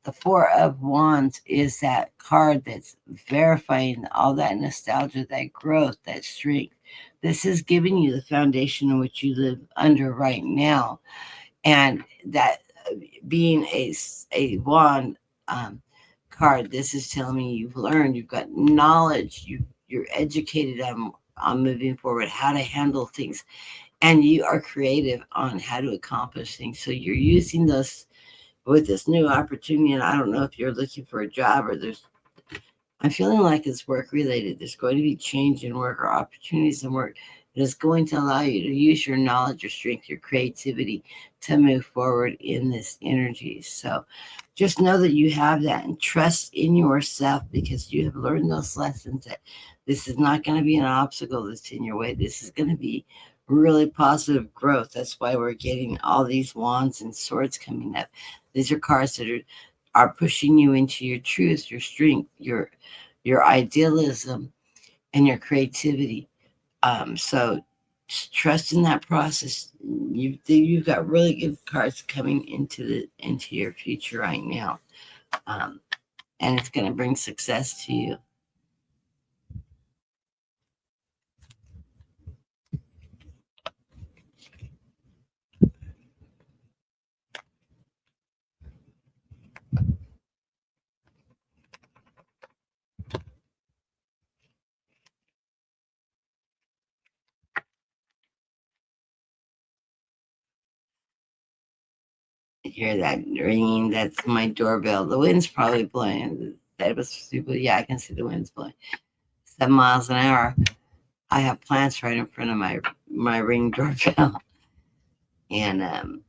The Four of Wands is that card that's verifying all that nostalgia, that growth, that strength. This is giving you the foundation in which you live under right now. And that being a wand card, this is telling me you've learned, you've got knowledge, you're educated on moving forward, how to handle things, and you are creative on how to accomplish things. So you're using those with this new opportunity. And I don't know if you're looking for a job or I'm feeling like it's work related. There's going to be change in work or opportunities in work that is going to allow you to use your knowledge, your strength, your creativity to move forward in this energy. So just know that you have that and trust in yourself because you have learned those lessons that this is not going to be an obstacle that's in your way. This is going to be really positive growth. That's why we're getting all these wands and swords coming up. These are cards that are pushing you into your truth, your strength, your idealism, and your creativity. So just trust in that process. You've got really good cards coming into your future right now, and it's going to bring success to you. Hear that ringing? That's my doorbell. The wind's probably blowing. That was stupid. Yeah, I can see the wind's blowing 7 miles an hour. I have plants right in front of my ring doorbell, and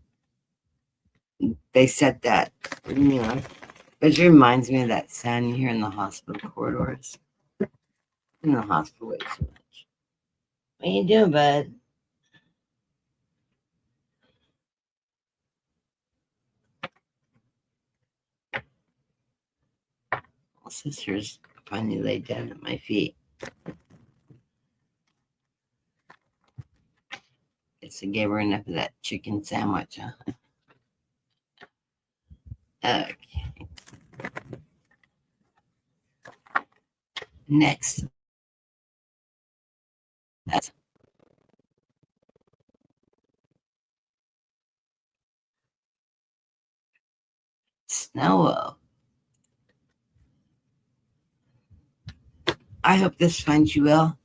they set that. It reminds me of that sound you hear in the hospital corridors. In the hospital way too much. What you doing, bud? My sister's finally laid down at my feet. Guess I gave her enough of that chicken sandwich, huh? Okay. Next. That's Snow. I hope this finds you well.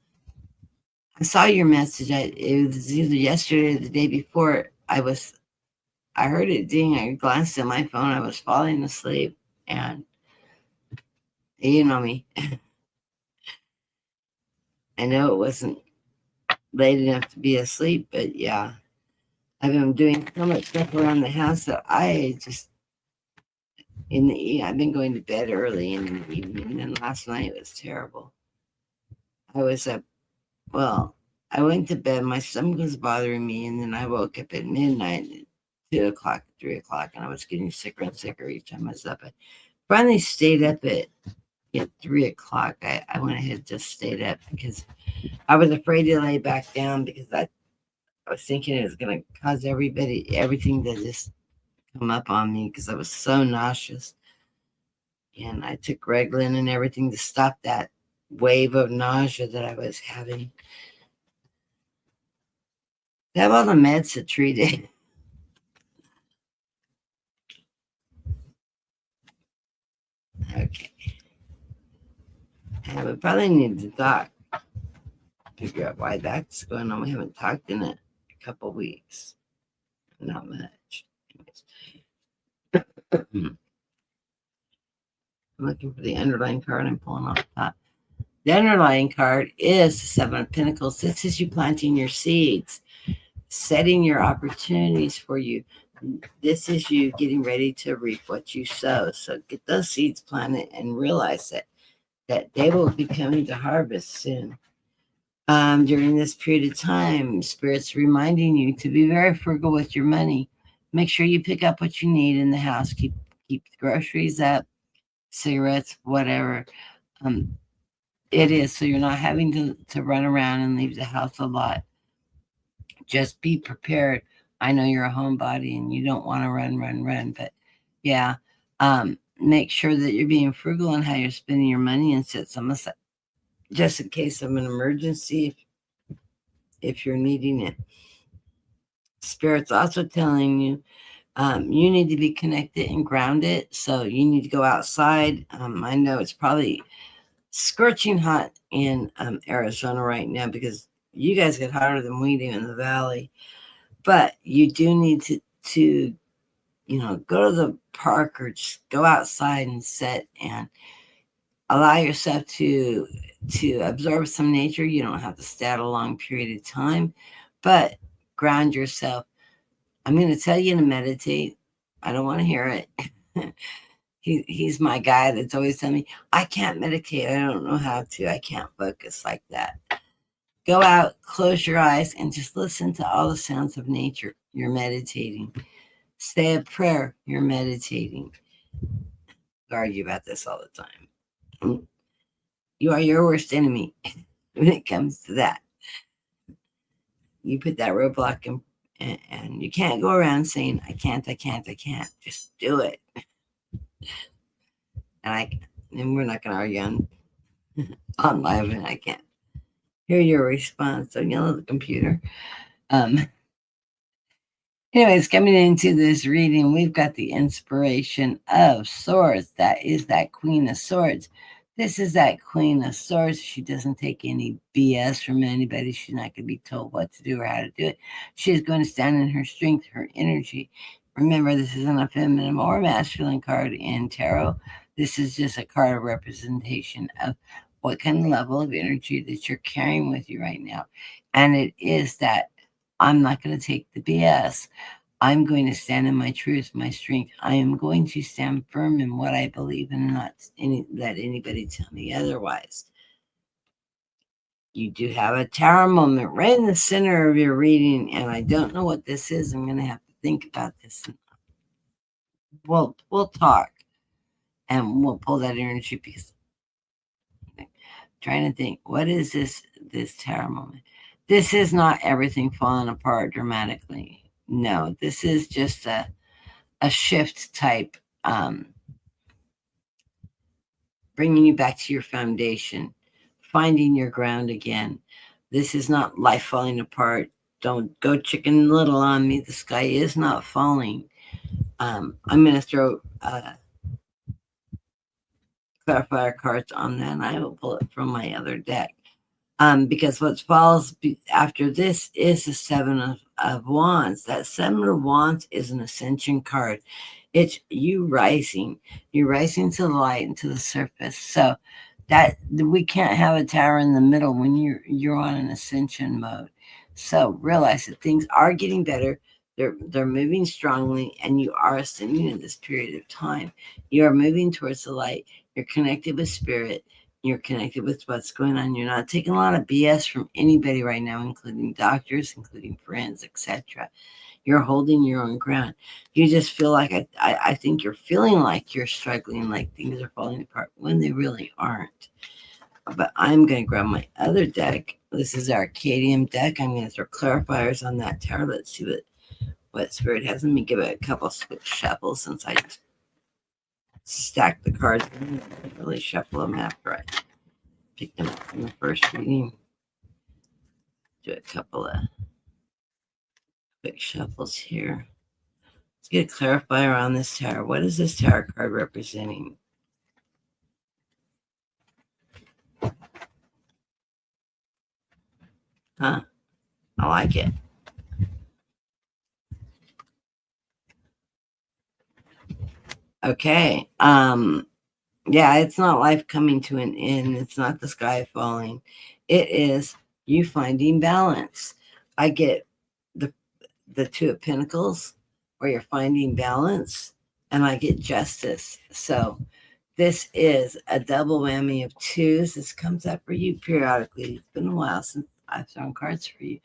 I saw your message. It was either yesterday or the day before. I heard it ding. I glanced at my phone. I was falling asleep, and you know me. I know it wasn't late enough to be asleep, but yeah, I've been doing so much stuff around the house that I just I've been going to bed early in the evening, and last night was terrible. I was up. Well, I went to bed. My stomach was bothering me, and then I woke up at midnight, 2 o'clock, 3 o'clock, and I was getting sicker and sicker each time I was up. I finally stayed up at 3 o'clock. I went ahead and just stayed up because I was afraid to lay back down because I was thinking it was going to cause everything to just come up on me because I was so nauseous. And I took Reglan and everything to stop that wave of nausea that I was having. I have all the meds to treat it. Okay. I would probably need to talk, figure out why that's going on. We haven't talked in a couple weeks. Not much. I'm looking for the underlying card. I'm pulling off the top. The underlying card is the Seven of Pentacles. This is you planting your seeds, setting your opportunities for you. This is you getting ready to reap what you sow. So get those seeds planted and realize that they will be coming to harvest soon. During this period of time, Spirit's reminding you to be very frugal with your money. Make sure you pick up what you need in the house. Keep the groceries up, cigarettes, whatever. It is so you're not having to run around and leave the house a lot. Just be prepared. I know you're a homebody and you don't want to run, but yeah, make sure that you're being frugal in how you're spending your money and set some aside just in case of an emergency if you're needing it. Spirit's also telling you you need to be connected and grounded, so you need to go outside. I know it's probably scorching hot in Arizona right now because you guys get hotter than we do in the valley. But you do need to go to the park or just go outside and sit and allow yourself to absorb some nature. You don't have to stay out a long period of time, but ground yourself. I'm going to tell you to meditate. I don't want to hear it. He's my guy that's always telling me, I can't meditate. I don't know how to. I can't focus like that. Go out, close your eyes, and just listen to all the sounds of nature. You're meditating. Say a prayer. You're meditating. We argue about this all the time. You are your worst enemy when it comes to that. You put that roadblock in, and you can't go around saying, I can't, I can't, I can't. Just do it. And we're not going to argue on live, and I can't hear your response. So yell at the computer. Um, Anyways, coming into this reading, we've got the inspiration of swords. That is that Queen of Swords. This is that Queen of Swords. She doesn't take any BS from anybody. She's not going to be told what to do or how to do it. She's going to stand in her strength, her energy. Remember, this isn't a feminine or masculine card in tarot. This is just a card of representation of what kind of level of energy that you're carrying with you right now. And it is that I'm not going to take the BS. I'm going to stand in my truth, my strength. I am going to stand firm in what I believe in and not let anybody tell me otherwise. You do have a tower moment right in the center of your reading, and I don't know what this is. I'm going to have to think about this. We'll talk, and we'll pull that energy because I'm trying to think, what is this tower moment? This is not everything falling apart dramatically. No, this is just a shift type, bringing you back to your foundation, finding your ground again. This is not life falling apart. Don't go chicken little on me. The sky is not falling. I'm going to throw clarifier cards on that, and I will pull it from my other deck. Because what falls after this is the Seven of Wands. That Seven of Wands is an ascension card. It's you rising. You're rising to the light and to the surface. So that we can't have a tower in the middle when you're on an ascension mode. So realize that things are getting better. They're moving strongly, and you are ascending in this period of time. You are moving towards the light. You're connected with spirit. You're connected with what's going on. You're not taking a lot of BS from anybody right now, including doctors, including friends, etc. You're holding your own ground. You just feel like I think you're feeling like you're struggling, like things are falling apart when they really aren't. But I'm going to grab my other deck. This is our Arcadium deck. I'm going to throw clarifiers on that tower. Let's see what spirit has. Let me give it a couple switch shuffles since I stack the cards. I didn't really shuffle them after I picked them up in the first reading. Do a couple of quick shuffles here. Let's get a clarifier on this tower. What is this tower card representing? Huh? I like it. Okay. Yeah, it's not life coming to an end. It's not the sky falling. It is you finding balance. I get the Two of Pentacles, where you're finding balance, and I get justice. So this is a double whammy of twos. This comes up for you periodically. It's been a while since I've thrown cards for you.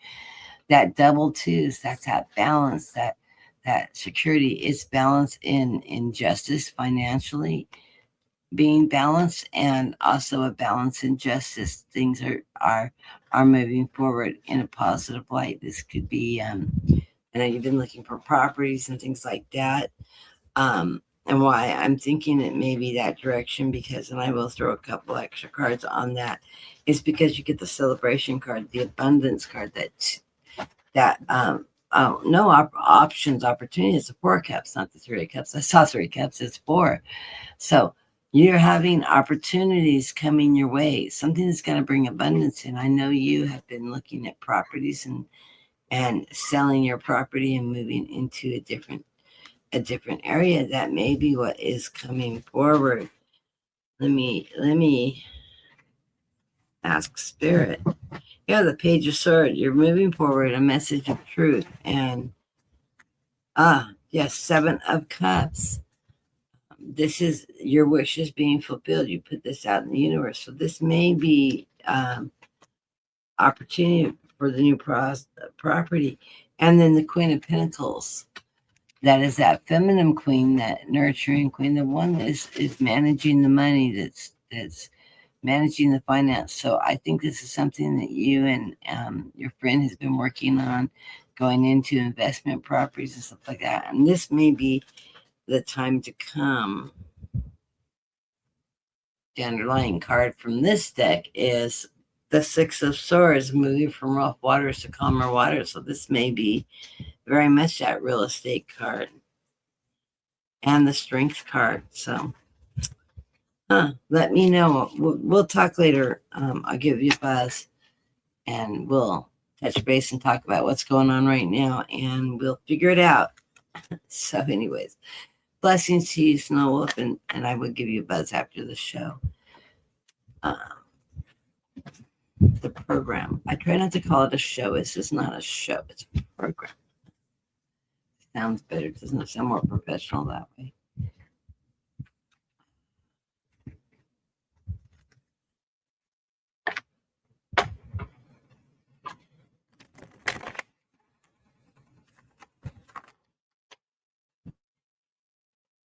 That double twos, that's that balance, that security. It's balance in justice financially, being balanced, and also a balance in justice. Things are moving forward in a positive light. This could be I know you've been looking for properties and things like that. And why I'm thinking it may be that direction, because, and I will throw a couple extra cards on that, is because you get the celebration card, the abundance card, options, opportunities, the 4 cups, not the 3 cups. I saw 3 cups, it's 4. So you're having opportunities coming your way, something that's going to bring abundance in. I know you have been looking at properties and selling your property and moving into a different area. That may be what is coming forward. Let me ask spirit. Yeah, the Page of Swords. You're moving forward, a message of truth. And yes, 7 of Cups. This is your wishes being fulfilled. You put this out in the universe. So this may be opportunity for the new property. And then the Queen of Pentacles. That is that feminine queen, that nurturing queen, the one that is managing the money, that's managing the finance. So I think this is something that you and your friend has been working on, going into investment properties and stuff like that. And this may be the time to come. The underlying card from this deck is the Six of Swords, moving from rough waters to calmer waters. So this may be very much that real estate card and the Strength card. So let me know. We'll talk later. I'll give you a buzz and we'll touch base and talk about what's going on right now, and we'll figure it out. So anyways, blessings to you, Snow Wolf, and I will give you a buzz after the show. The program. I try not to call it a show. This is not a show. It's a program. Sounds better. Doesn't it sound more professional that way?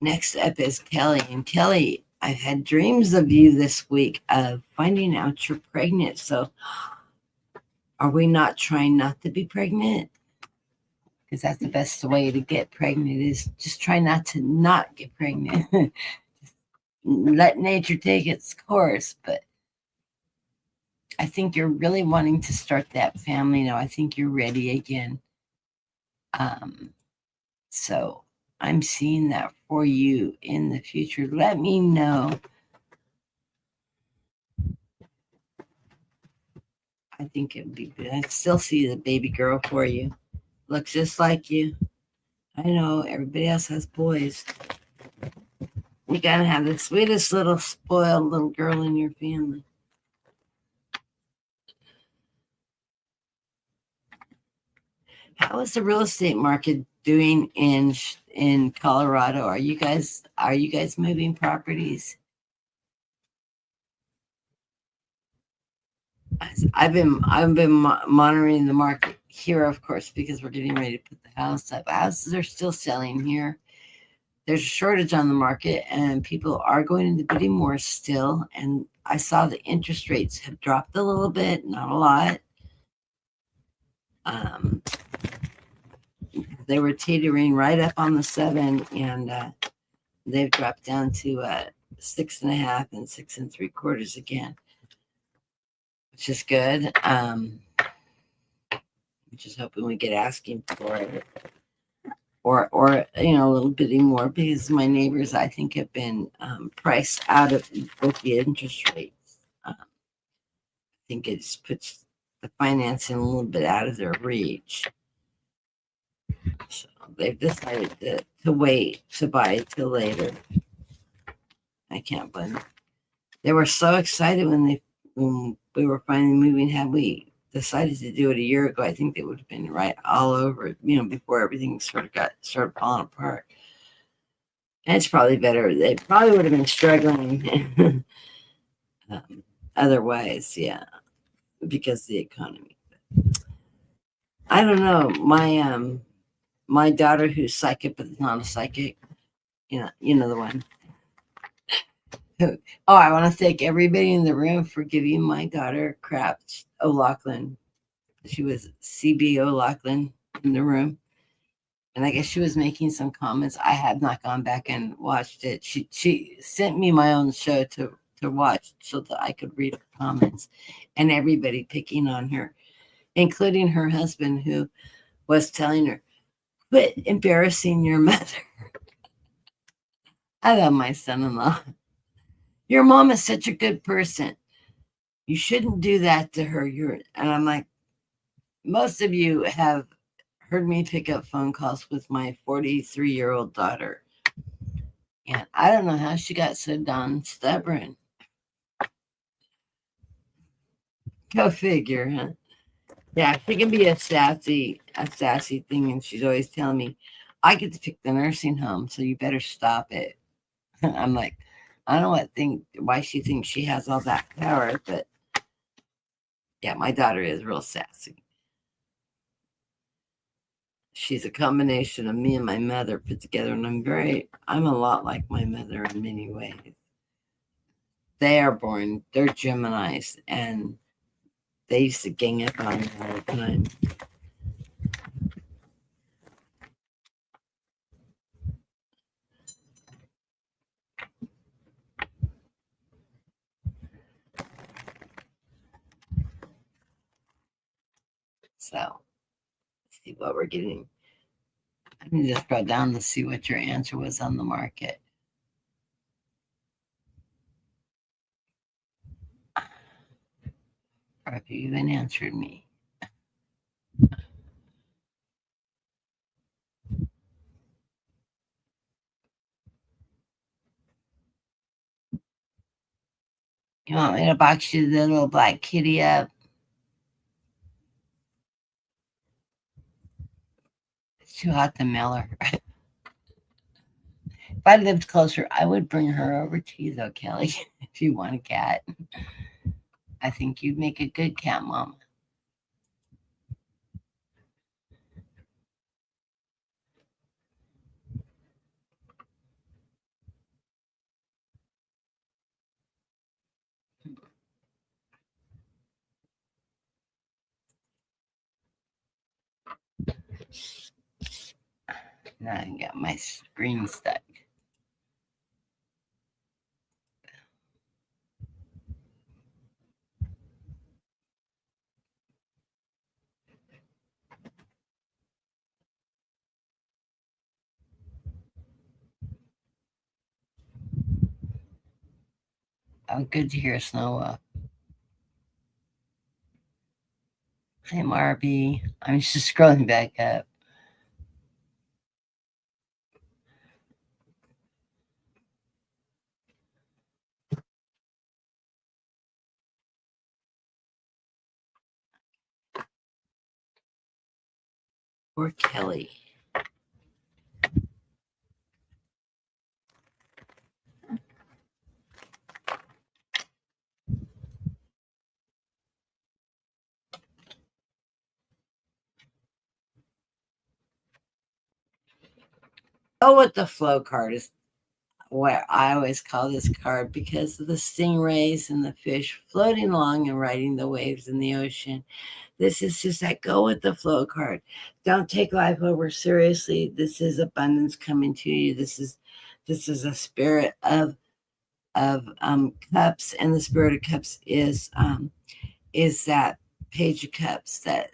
Next up is Kelly. And Kelly, I've had dreams of you this week of finding out you're pregnant. So are we not trying not to be pregnant? Because that's the best way to get pregnant, is just try not to not get pregnant. Let nature take its course. But I think you're really wanting to start that family now. I think you're ready again. So I'm seeing that for you in the future. Let me know. I think it would be good. I still see the baby girl for you. Looks just like you. I know everybody else has boys. You gotta have the sweetest little spoiled little girl in your family. How is the real estate market doing in Colorado? Are you guys moving properties? I've been monitoring the market here, of course, because we're getting ready to put the house up. Houses are still selling here. There's a shortage on the market, and people are going into bidding more still. And I saw the interest rates have dropped a little bit, not a lot. They were teetering right up on the 7, and they've dropped down to 6.5 and 6.75 again, which is good. Just hoping we get asking for it, or a little bit more, because my neighbors, I think, have been priced out of with the interest rates. I think it just puts the financing a little bit out of their reach. So they've decided to wait to buy till later. I can't blame them. They were so excited when we were finally moving. Had we decided to do it a year ago, I think they would have been right all over, before everything started falling apart. And it's probably better. They probably would have been struggling otherwise, yeah, because of the economy. I don't know. My daughter, who's psychic but not a psychic, you know the one. Oh, I want to thank everybody in the room for giving my daughter crap. O'Loughlin. She was CB O'Loughlin in the room. And I guess she was making some comments. I have not gone back and watched it. She sent me my own show to watch so that I could read her comments, and everybody picking on her, including her husband, who was telling her, quit embarrassing your mother. I love my son-in-law. Your mom is such a good person. You shouldn't do that to her. And I'm like, most of you have heard me pick up phone calls with my 43-year-old daughter. And I don't know how she got so darn stubborn. Go figure, huh? Yeah, she can be a sassy thing, and she's always telling me, I get to pick the nursing home, so you better stop it. I'm like, I don't know why she thinks she has all that power, but yeah, my daughter is real sassy. She's a combination of me and my mother put together, and I'm a lot like my mother in many ways. they are born, they're Geminis, and they used to gang up on me all the time. So let's see what we're getting. I need to scroll down to see what your answer was on the market. Or if you even answered me. You want me to box you the little black kitty up? It's too hot to mail her. If I lived closer, I would bring her over to you, though, Kelly, if you want a cat. I think you'd make a good cat mom. Now I got my screen stuck. Oh, good to hear, Snow. Hey, Marby. I'm just scrolling back up. Poor Kelly. Oh, what the flow card is what I always call this card because of the stingrays and the fish floating along and riding the waves in the ocean. This is just that go with the flow card. Don't take life over seriously. This is abundance coming to you. This is a spirit of cups, and the spirit of cups is that page of cups that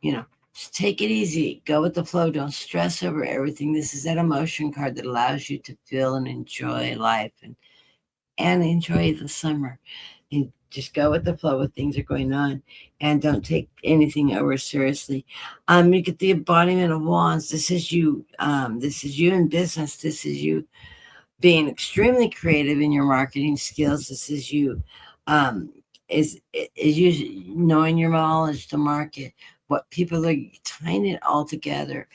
you know, just take it easy, go with the flow, don't stress over everything. This is that emotion card that allows you to feel and enjoy life and enjoy the summer. And just go with the flow when things are going on and don't take anything over seriously. You get the embodiment of wands. This is you in business. This is you being extremely creative in your marketing skills. This is you um, is you knowing your knowledge to market, what people are tying it all together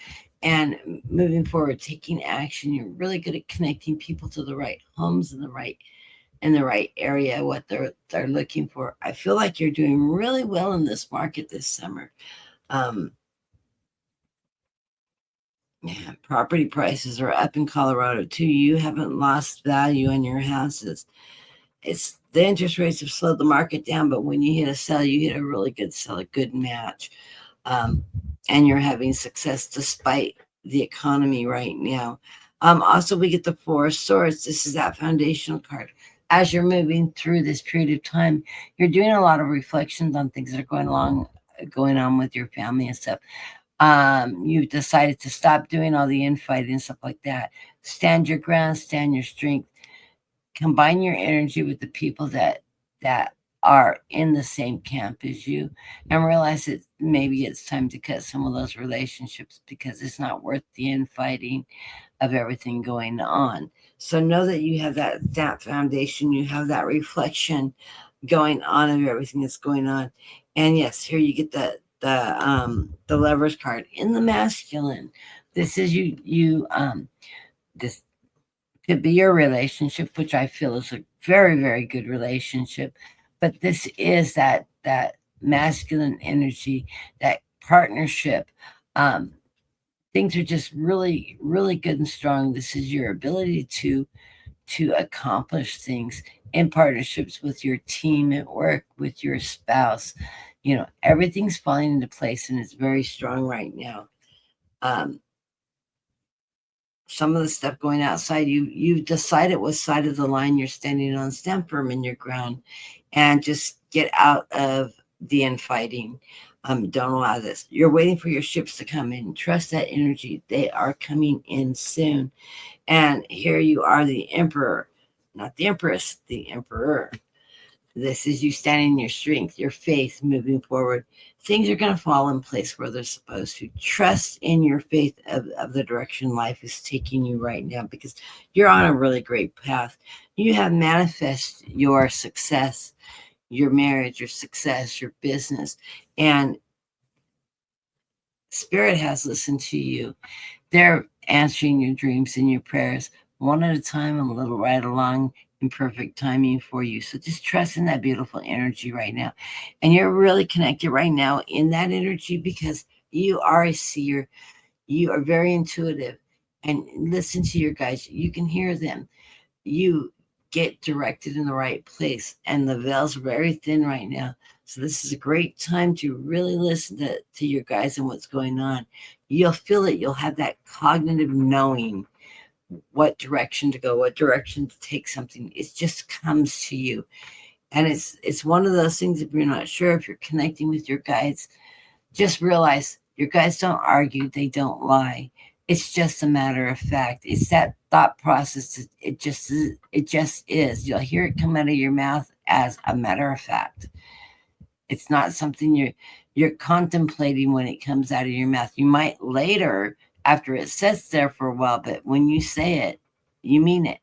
and moving forward, taking action. You're really good at connecting people to the right homes and the right area, what they're looking for. I feel like you're doing really well in this market this summer. Um, yeah, property prices are up in Colorado too. You haven't lost value on your houses. It's the interest rates have slowed the market down, but when you hit a sell, you hit a really good sell, a good match. Um, and you're having success despite the economy right now. Also, we get the Four of Swords. This is that foundational card. As you're moving through this period of time, you're doing a lot of reflections on things that are going on with your family and stuff. You've decided to stop doing all the infighting and stuff like that. Stand your ground, stand your strength, combine your energy with the people that are in the same camp as you, and realize that maybe it's time to cut some of those relationships because it's not worth the infighting of everything going on. So know that you have that foundation, you have that reflection going on of everything that's going on. And yes, here you get the lovers card in the masculine. This is this could be your relationship, which I feel is a very, very good relationship. But this is that masculine energy, that partnership. Um, Things are just really, really good and strong. This is your ability to accomplish things in partnerships with your team at work, with your spouse. Everything's falling into place and it's very strong right now. Um, some of the stuff going outside, you decided what side of the line you're standing on. Stand firm in your ground and just get out of the infighting. Don't allow this. You're waiting for your ships to come in. Trust that energy. They are coming in soon. And here you are, the emperor, not the empress, the emperor. This is you standing in your strength, your faith, moving forward. Things are going to fall in place where they're supposed to. Trust in your faith of the direction life is taking you right now, because you're on a really great path. You have manifest your success, your marriage, your success, your business, and Spirit has listened to you. They're answering your dreams and your prayers one at a time, a little right along in perfect timing for you. So just trust in that beautiful energy right now. And you're really connected right now in that energy because you are a seer. You are very intuitive and listen to your guides. You can hear them. You get directed in the right place. And the veil's very thin right now. So this is a great time to really listen to your guides and what's going on. You'll feel it. You'll have that cognitive knowing what direction to go, what direction to take something. It just comes to you. And it's one of those things, if you're not sure, if you're connecting with your guides, just realize your guides don't argue, they don't lie. It's just a matter of fact. It's that thought process. It just is. You'll hear it come out of your mouth as a matter of fact. It's not something you're contemplating when it comes out of your mouth. You might later, after it sits there for a while, but when you say it, you mean it.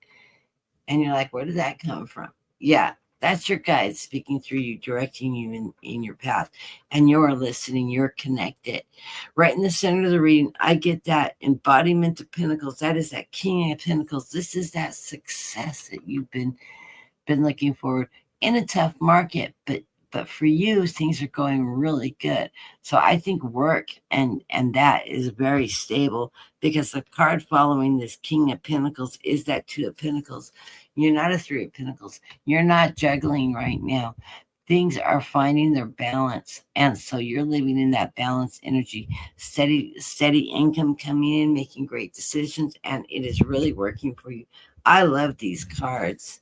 And you're like, where did that come from? Yeah, that's your guide speaking through you, directing you in your path. And you're listening, you're connected. Right in the center of the reading, I get that embodiment of pentacles. That is that king of pentacles. This is that success that you've been looking forward in a tough market, but for you, things are going really good. So I think work and that is very stable, because the card following this King of Pentacles is that Two of Pentacles. You're not a Three of Pentacles. You're not juggling right now. Things are finding their balance, and so you're living in that balanced energy. Steady income coming in, making great decisions, and it is really working for you. I love these cards.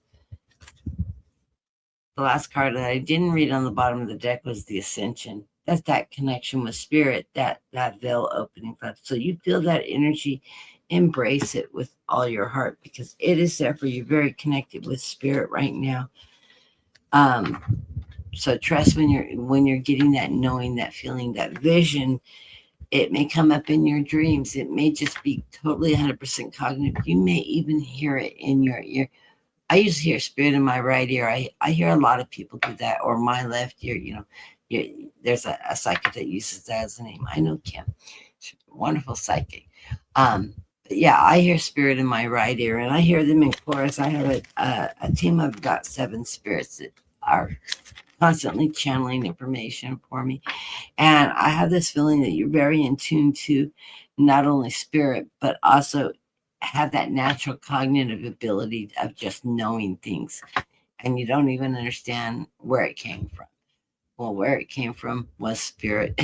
The last card that I didn't read on the bottom of the deck was the Ascension. That's that connection with spirit, that veil opening up. So you feel that energy, embrace it with all your heart, because it is there for you. Very connected with spirit right now. So trust when you're getting that knowing, that feeling, that vision. It may come up in your dreams. It may just be totally 100% cognitive. You may even hear it in your ear. I usually hear spirit in my right ear. I hear a lot of people do that, or my left ear. There's a psychic that uses that as a name. I know Kim, she's a wonderful psychic. But yeah, I hear spirit in my right ear, and I hear them in chorus. I have a team of about 7 spirits that are constantly channeling information for me. And I have this feeling that you're very in tune to not only spirit, but also have that natural cognitive ability of just knowing things. And you don't even understand where it came from. Well, where it came from was spirit.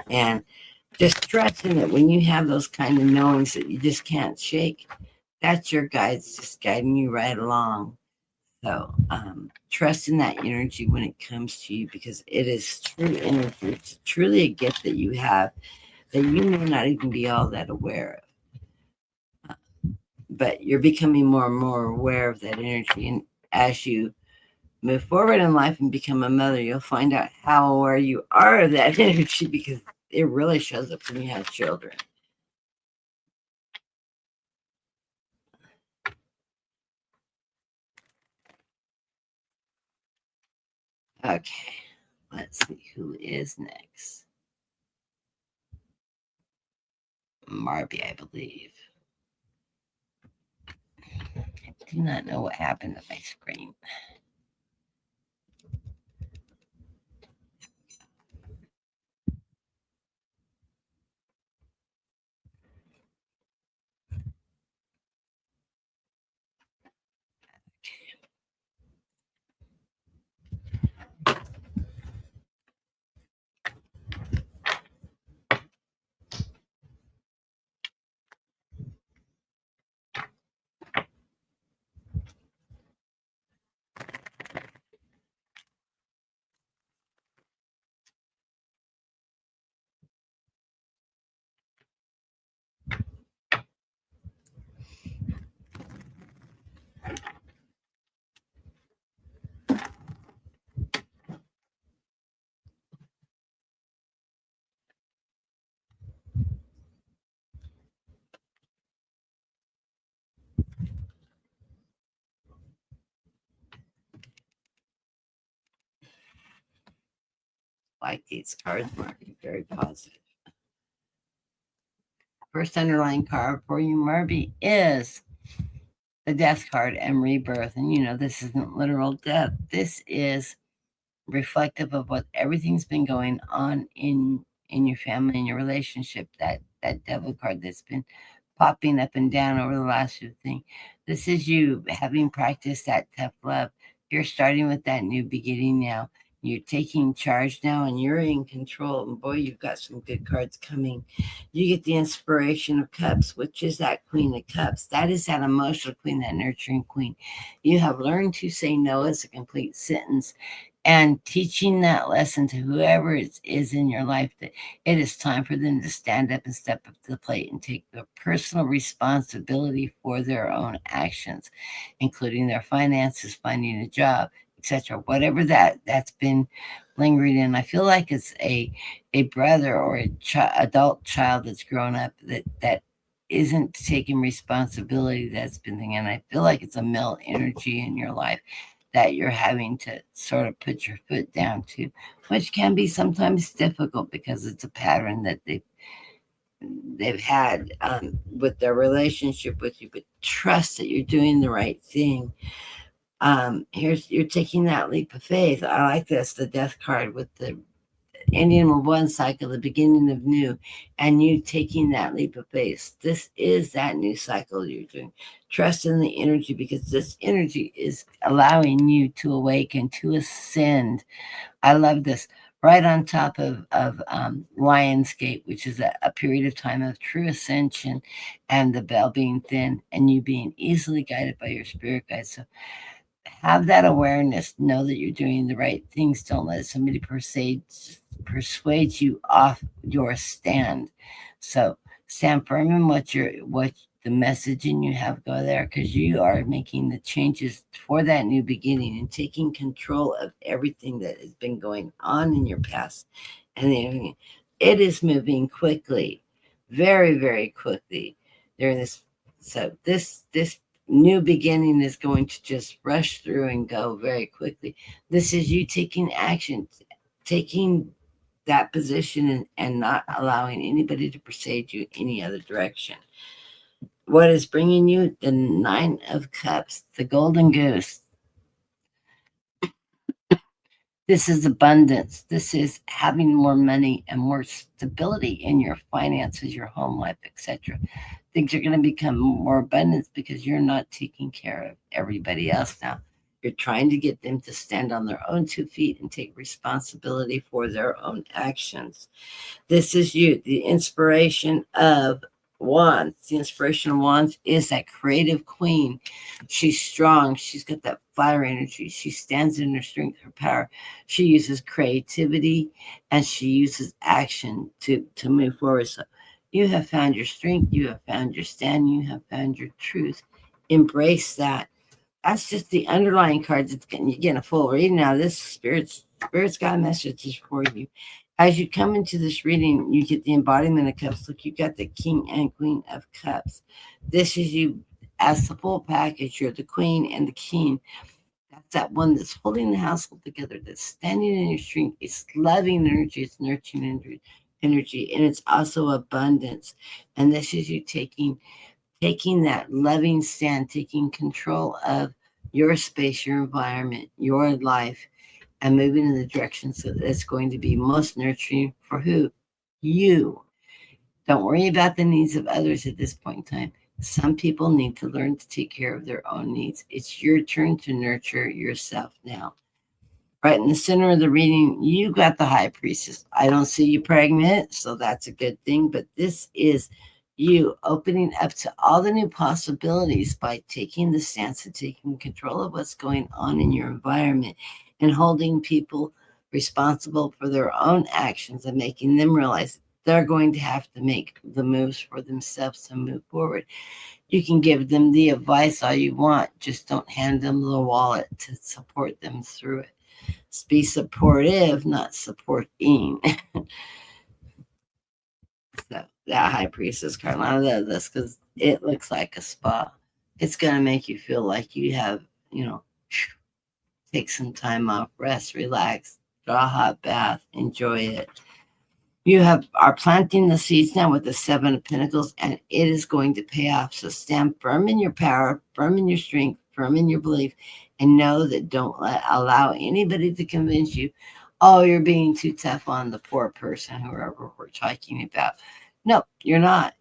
And just trusting that when you have those kind of knowings that you just can't shake, that's your guides just guiding you right along. So trust in that energy when it comes to you, because it is true energy. It's truly a gift that you have that you may not even be all that aware of. But you're becoming more and more aware of that energy. And as you move forward in life and become a mother, you'll find out how aware you are of that energy, because it really shows up when you have children. Okay, let's see who is next. Marby, I believe. I do not know what happened to my screen. Like these cards, Marby, very positive. First underlying card for you, Marby, is the death card and rebirth. And you know, this isn't literal death. This is reflective of what everything's been going on in your family and your relationship. That devil card that's been popping up and down over the last few things. This is you having practiced that tough love. You're starting with that new beginning now. You're taking charge now and you're in control. And boy, you've got some good cards coming. You get the inspiration of cups, which is that queen of cups. That is that emotional queen, that nurturing queen. You have learned to say no as a complete sentence and teaching that lesson to whoever it is in your life that it is time for them to stand up and step up to the plate and take the personal responsibility for their own actions, including their finances, finding a job, etc. Whatever that's been lingering in. I feel like it's a brother or a adult child that's grown up that isn't taking responsibility that's been thinking. And I feel like it's a male energy in your life that you're having to sort of put your foot down to, which can be sometimes difficult because it's a pattern that they've had with their relationship with you. But trust that you're doing the right thing. Here's you're taking that leap of faith. I like this, the death card with the ending of one cycle, the beginning of new, and you taking that leap of faith. This is that new cycle you're doing. Trust in the energy because this energy is allowing you to awaken, to ascend. I love this. Right on top of Lionsgate, which is a period of time of true ascension and the bell being thin and you being easily guided by your spirit guides. So have that awareness. Know that you're doing the right things. Don't let somebody persuade you off your stand. So stand firm in what the messaging you have go there because you are making the changes for that new beginning and taking control of everything that has been going on in your past. And it is moving quickly, very, very quickly during this. So this new beginning is going to just rush through and go very quickly. This is you taking action, taking that position and not allowing anybody to persuade you any other direction. What is bringing you the Nine of Cups, the Golden Goose? This is abundance. This is having more money and more stability in your finances, your home life, etc. Things are going to become more abundance because you're not taking care of everybody else now. You're trying to get them to stand on their own 2 feet and take responsibility for their own actions. This is you, the inspiration of wands. The inspiration of wands is that creative queen. She's strong. She's got that fire energy. She stands in her strength, her power. She uses creativity and she uses action to move forward. So you have found your strength. You have found your stand. You have found your truth. Embrace that. That's just the underlying cards. You're getting a full reading now. This spirit's got messages for you. As you come into this reading, you get the embodiment of cups. Look, you got the king and queen of cups. This is you as the full package. You're the queen and the king. That's that one that's holding the household together, that's standing in your strength. It's loving energy, it's nurturing energy, and it's also abundance. And this is you taking that loving stand, taking control of your space, your environment, your life, and moving in the direction so that's going to be most nurturing for who? You. Don't worry about the needs of others at this point in time. Some people need to learn to take care of their own needs. It's your turn to nurture yourself now. Right in the center of the reading, you got the high priestess. I don't see you pregnant, so that's a good thing. But this is you opening up to all the new possibilities by taking the stance and taking control of what's going on in your environment and holding people responsible for their own actions and making them realize they're going to have to make the moves for themselves to move forward. You can give them the advice all you want, just don't hand them the wallet to support them through it. Be supportive, not supporting. So that high priestess card, I love this because it looks like a spa. It's gonna make you feel like you have, you know, take some time off, rest, relax, draw a hot bath, enjoy it. You are planting the seeds now with the Seven of Pentacles, and it is going to pay off. So stand firm in your power, firm in your strength, firm in your belief, and know that don't allow anybody to convince you, oh, you're being too tough on the poor person, whoever we're talking about. No, you're not.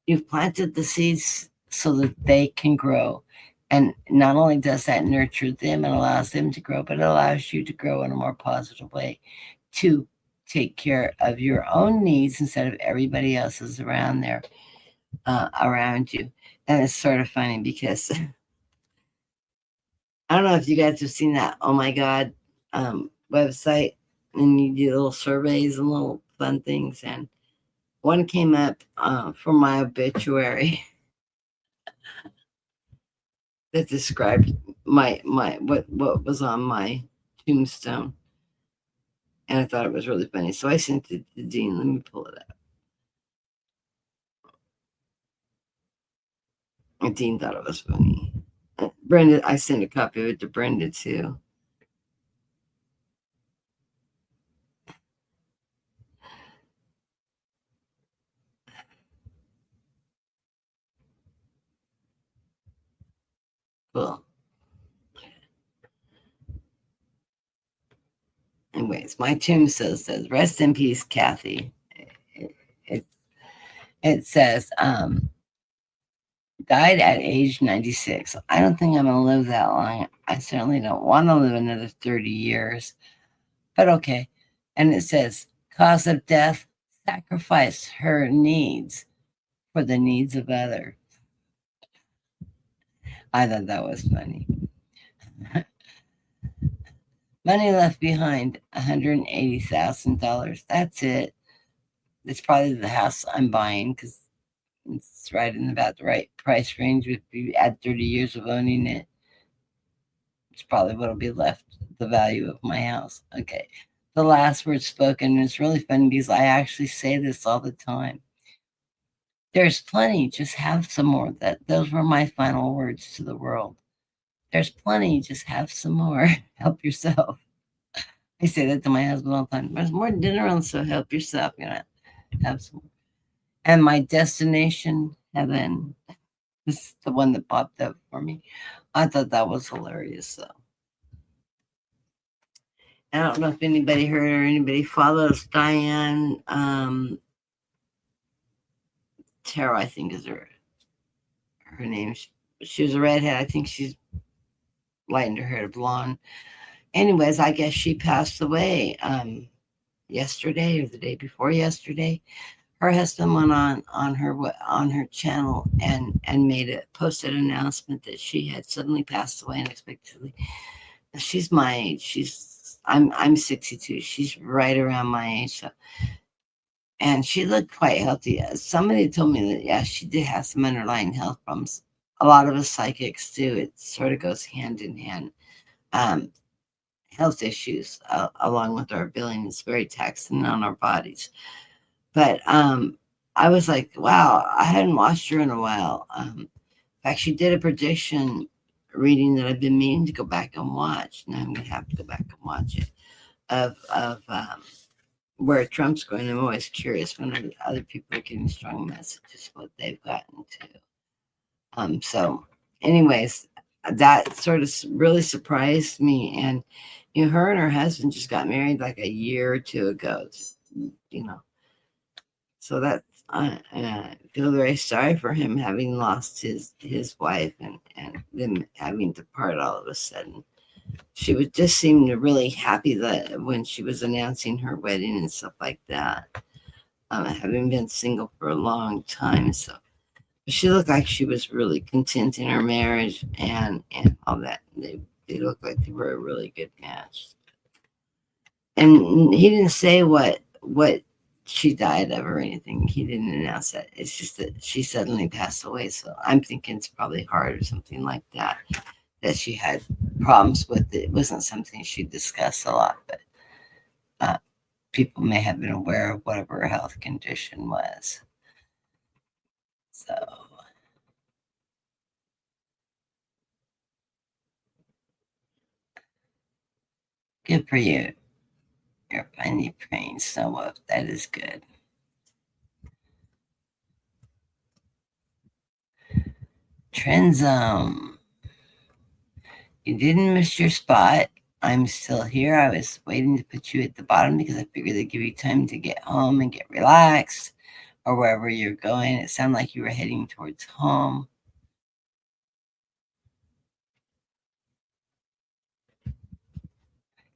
You've planted the seeds so that they can grow. And not only does that nurture them and allows them to grow, but it allows you to grow in a more positive way to take care of your own needs instead of everybody else's around there, around you. And it's sort of funny because I don't know if you guys have seen that Oh My God website, and you do little surveys and little fun things. And one came up for my obituary that described my what was on my tombstone, and I thought it was really funny. So I sent it to Dean. Let me pull it up. And Dean thought it was funny. Brenda, I sent a copy of it to Brenda too. Cool. Anyways, my tombstone says, "Rest in peace, Kathy." It, it says, died at age 96. I don't think I'm going to live that long. I certainly don't want to live another 30 years, but okay. And it says, cause of death, sacrifice her needs for the needs of others. I thought that was funny. Money left behind, $180,000. That's it. It's probably the house I'm buying because it's right in about the right price range. If you add 30 years of owning it, it's probably what'll be left, the value of my house. Okay. The last word spoken. It's really funny because I actually say this all the time. There's plenty, just have some more. Those were my final words to the world. There's plenty, just have some more. Help yourself. I say that to my husband all the time. There's more dinner on, so help yourself. Have some more. And my destination, heaven. This is the one that popped up for me. I thought that was hilarious. So I don't know if anybody heard or anybody follows Diane Tarot, I think is her name. She was a redhead. I think she's lightened her hair to blonde. Anyways, I guess she passed away yesterday or the day before yesterday. Her husband went on her channel and posted an announcement that she had suddenly passed away unexpectedly. She's my age. I'm 62. She's right around my age. So, and she looked quite healthy. Somebody told me that yeah, she did have some underlying health problems. A lot of us psychics do. It sort of goes hand in hand. Health issues along with our billing is very taxing on our bodies. But I was like, wow, I hadn't watched her in a while. In fact, she did a prediction reading that I've been meaning to go back and watch. Now I'm going to have to go back and watch it of where Trump's going. I'm always curious when other people are getting strong messages, what they've gotten to. So, anyways, that sort of really surprised me. And her and her husband just got married like a year or two ago. So that's I feel very sorry for him having lost his wife and them having to part all of a sudden. She would just seem to really happy that when she was announcing her wedding and stuff like that, having been single for a long time. So she looked like she was really content in her marriage and all that. They looked like they were a really good match. And he didn't say what she died of or anything. He didn't announce that. It's just that she suddenly passed away. So I'm thinking it's probably heart or something like that, that she had problems with. It wasn't something she discussed a lot, but uh, people may have been aware of whatever her health condition was. So good for you. You're finally praying so up. That is good. Trend zone. You didn't miss your spot. I'm still here. I was waiting to put you at the bottom because I figured it'd give you time to get home and get relaxed or wherever you're going. It sounded like you were heading towards home.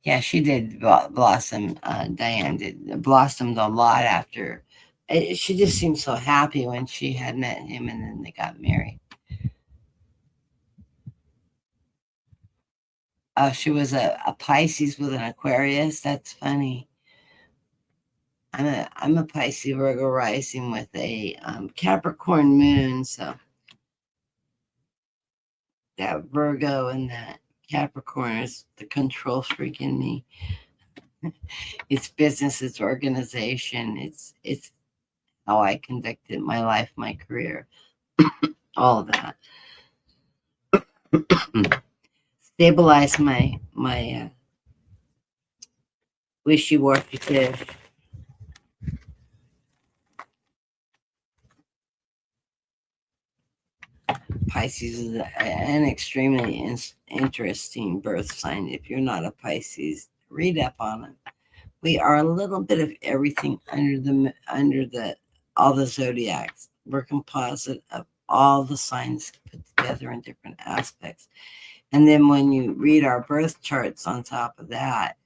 Yeah, she did blossom. Diane did blossomed a lot after. She just seemed so happy when she had met him and then they got married. Oh, she was a Pisces with an Aquarius. That's funny. I'm a Pisces Virgo rising with a Capricorn moon, so that Virgo and that Capricorn is the control freak in me. It's business, it's organization, it's how I conducted my life, my career, all of that. Stabilize my wishy-washy fish. Pisces is an extremely interesting birth sign. If you're not a Pisces, read up on it. We are a little bit of everything under the all the zodiacs. We're composite of all the signs put together in different aspects. And then when you read our birth charts on top of that,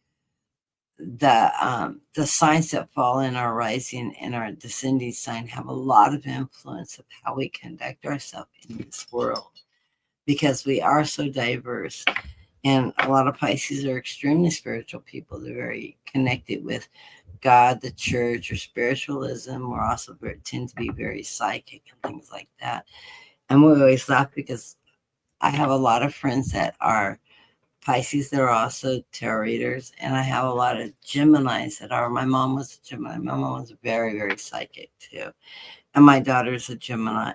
the signs that fall in our rising and our descending sign have a lot of influence of how we conduct ourselves in this world because we are so diverse. And a lot of Pisces are extremely spiritual people. They're very connected with God, the church, or spiritualism. We're also tend to be very psychic and things like that. And we always laugh because I have a lot of friends that are Pisces. They're also tarot readers. And I have a lot of Geminis that are. My mom was a Gemini. My mom was very, very psychic too. And my daughter's a Gemini.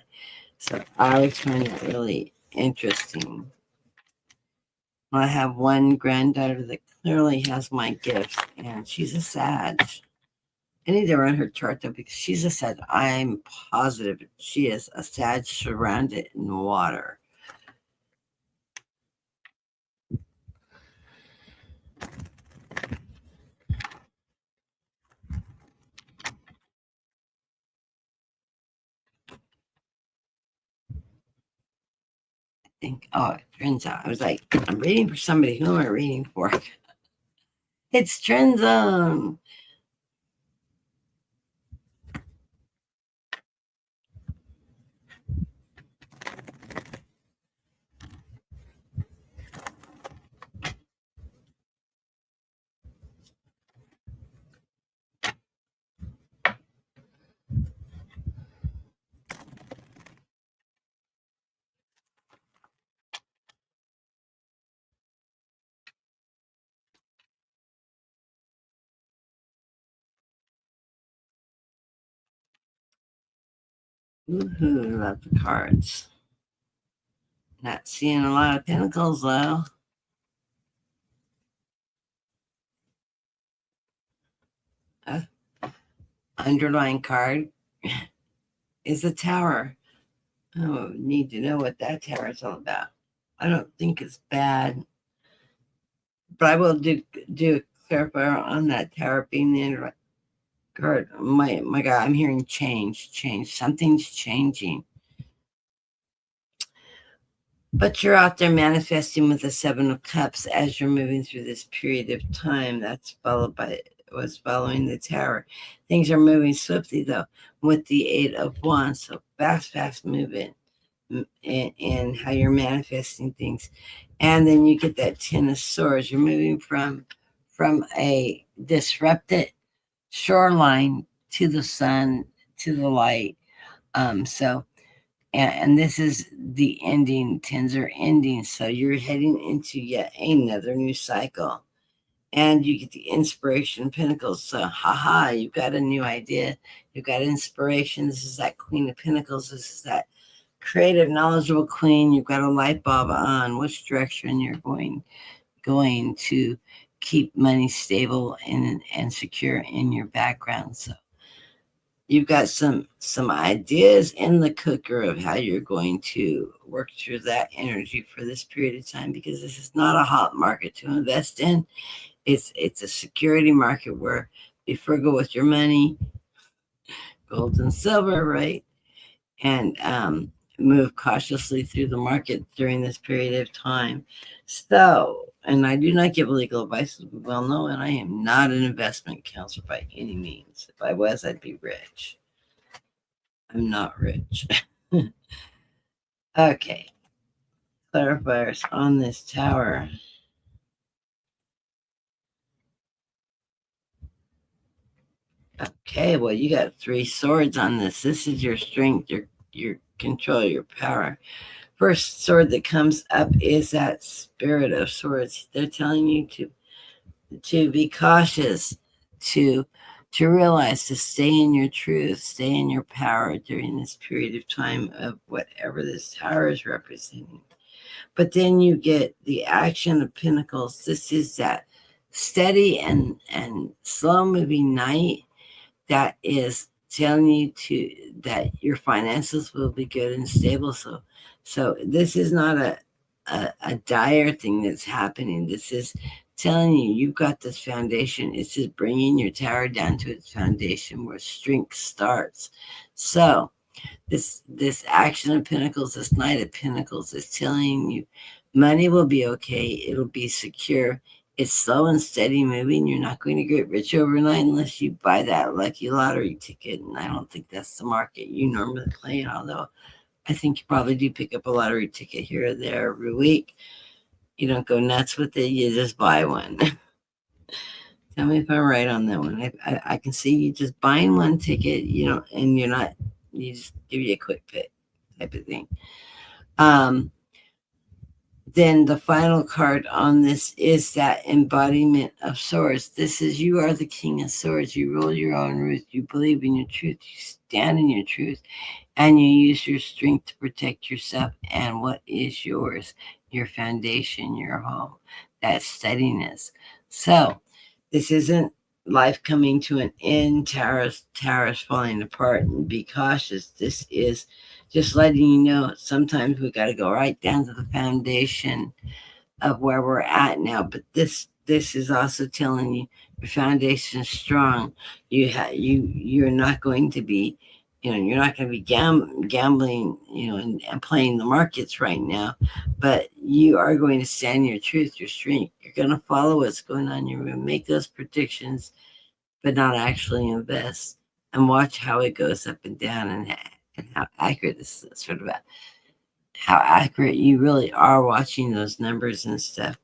So I always find it really interesting. I have one granddaughter that clearly has my gifts, and she's a Sag. I need to run her chart though because she's a Sag. I'm positive she is a Sag surrounded in water. I think. Oh, it turns out I was like, I'm reading for somebody. Who am I reading for? It's Trend Zone. Woohoo! Love the cards. Not seeing a lot of pentacles though. Uh, Underlying card is a tower. Oh, need to know what that tower is all about. I don't think it's bad, but I will do a clarifier on that tower being the underlying card. My God, I'm hearing change. Something's changing. But you're out there manifesting with the Seven of Cups as you're moving through this period of time. That's followed by was following the tower. Things are moving swiftly though with the Eight of Wands. So fast movement in how you're manifesting things. And then you get that Ten of Swords. You're moving from a disrupted shoreline to the sun, to the light. So and this is the ending. Tens are ending, so you're heading into yet another new cycle, and you get the inspiration Pentacles. So, haha, you've got a new idea. You've got inspiration. This is that Queen of Pentacles. This is that creative, knowledgeable queen. You've got a light bulb on which direction you're going to keep money stable and secure in your background. So you've got some ideas in the cooker of how you're going to work through that energy for this period of time, because this is not a hot market to invest in. It's a security market where be frugal with your money, gold and silver, right? And move cautiously through the market during this period of time. So, and I do not give legal advice, as we well know, and I am not an investment counselor by any means. If I was, I'd be rich. I'm not rich. Okay. Clarifiers on this tower. Okay, well, you got 3 swords on this. This is your strength, your control, your power. First sword that comes up is that Spirit of Swords. They're telling you to be cautious, to realize, to stay in your truth, stay in your power during this period of time of whatever this tower is representing. But then you get the Action of Pentacles. This is that steady and slow moving knight that is telling you that your finances will be good and stable. So this is not a dire thing that's happening. This is telling you you've got this foundation. It's just bringing your tower down to its foundation where strength starts. So this Action of Pentacles, this Knight of Pentacles is telling you money will be okay. It'll be secure. It's slow and steady moving. You're not going to get rich overnight unless you buy that lucky lottery ticket. And I don't think that's the market you normally play in, although I think you probably do pick up a lottery ticket here or there every week. You don't go nuts with it. You just buy one. Tell me if I'm right on that one. I can see you just buying one ticket, and you're not, you just give you a quick pick type of thing. Then the final card on this is that Embodiment of Swords. This is, you are the King of Swords. You rule your own roost. You believe in your truth. You stand in your truth. And you use your strength to protect yourself and what is yours, your foundation, your home, that steadiness. So this isn't life coming to an end, towers falling apart, and be cautious. This is just letting you know sometimes we got to go right down to the foundation of where we're at now. But this is also telling you your foundation is strong. You're not going to be, you're not going to be gambling, and playing the markets right now, but you are going to stand your truth, your strength. You're going to follow what's going on. You're going to make those predictions, but not actually invest, and watch how it goes up and down, and how accurate this is, sort of how accurate you really are watching those numbers and stuff.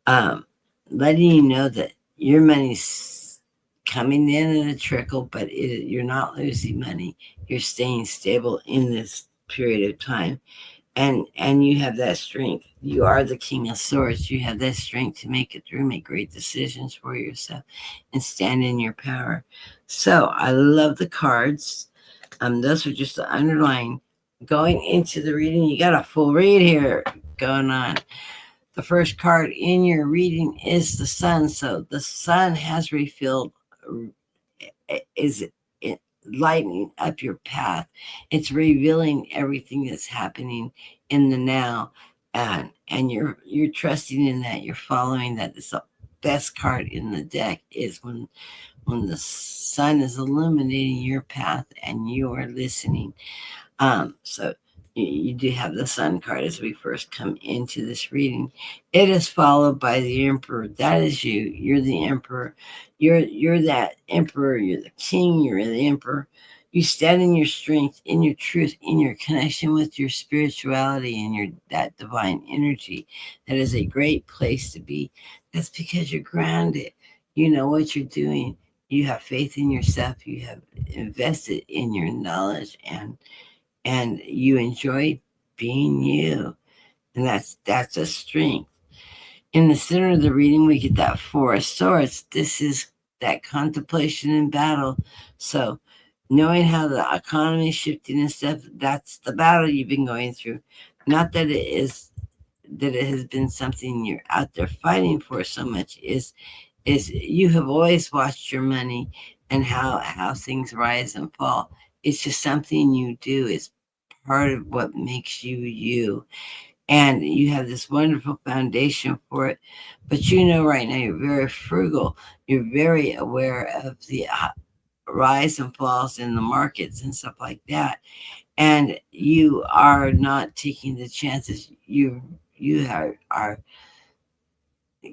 Letting you know that your money's coming in a trickle, but you're not losing money. You're staying stable in this period of time. And you have that strength. You are the King of Swords. You have that strength to make it through, make great decisions for yourself, and stand in your power. So I love the cards. Those are just the underlying. Going into the reading, you got a full read here going on. The first card in your reading is the Sun. So the Sun has refilled, is it lightening up your path. It's revealing everything that's happening in the now, and you're trusting in that. You're following that. It's the best card in the deck is when the Sun is illuminating your path and you are listening. So you do have the Sun card as we first come into this reading. It is followed by the Emperor. That is you. You're the Emperor. You're that Emperor. You're the King. You're the Emperor. You stand in your strength, in your truth, in your connection with your spirituality and your that divine energy. That is a great place to be. That's because you're grounded. You know what you're doing. you have faith in yourself, you have invested in your knowledge, and you enjoy being you. And that's a strength. In the center of the reading, we get that Four of Swords. This is that contemplation and battle. So, knowing how the economy is shifting and stuff, that's the battle you've been going through. Not that it has been something you're out there fighting for so much. Is you have always watched your money and how things rise and fall. It's just something you do. It's part of what makes you you, and you have this wonderful foundation for it. But you know, right now you're very frugal. You're very aware of the rise and falls in the markets and stuff like that, and you are not taking the chances. You are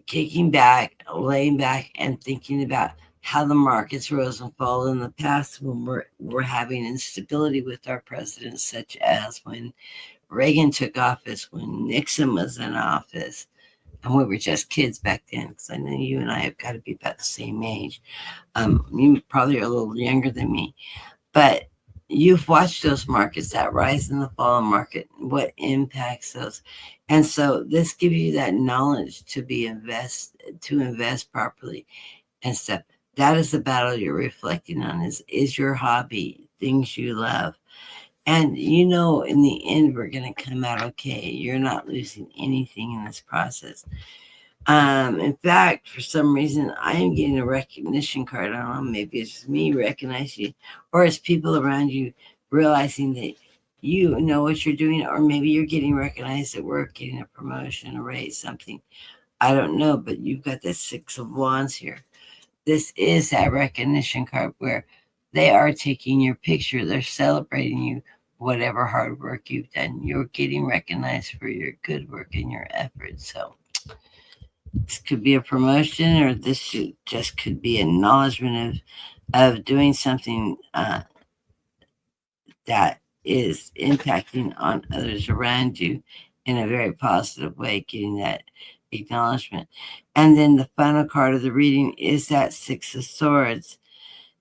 kicking back, laying back, and thinking about how the markets rose and fall in the past when we're having instability with our presidents, such as when Reagan took office, when Nixon was in office, and we were just kids back then. Because I know you and I have got to be about the same age. You probably are a little younger than me, but you've watched those markets, that rise and the fall market, what impacts those, and so this gives you that knowledge to invest properly and stuff. That is the battle you're reflecting on. Is your hobby, things you love. And you know, in the end, we're going to come out okay. You're not losing anything in this process. In fact, for some reason, I am getting a recognition card. I don't know, maybe it's just me recognizing you, or it's people around you realizing that you know what you're doing, or maybe you're getting recognized at work, getting a promotion, a raise, something. I don't know, but you've got the Six of Wands here. This is that recognition card where they are taking your picture, they're celebrating you, whatever hard work you've done. You're getting recognized for your good work and your efforts. So this could be a promotion, or just could be acknowledgement of doing something that is impacting on others around you in a very positive way, getting that acknowledgement. And then the final card of the reading is that Six of Swords.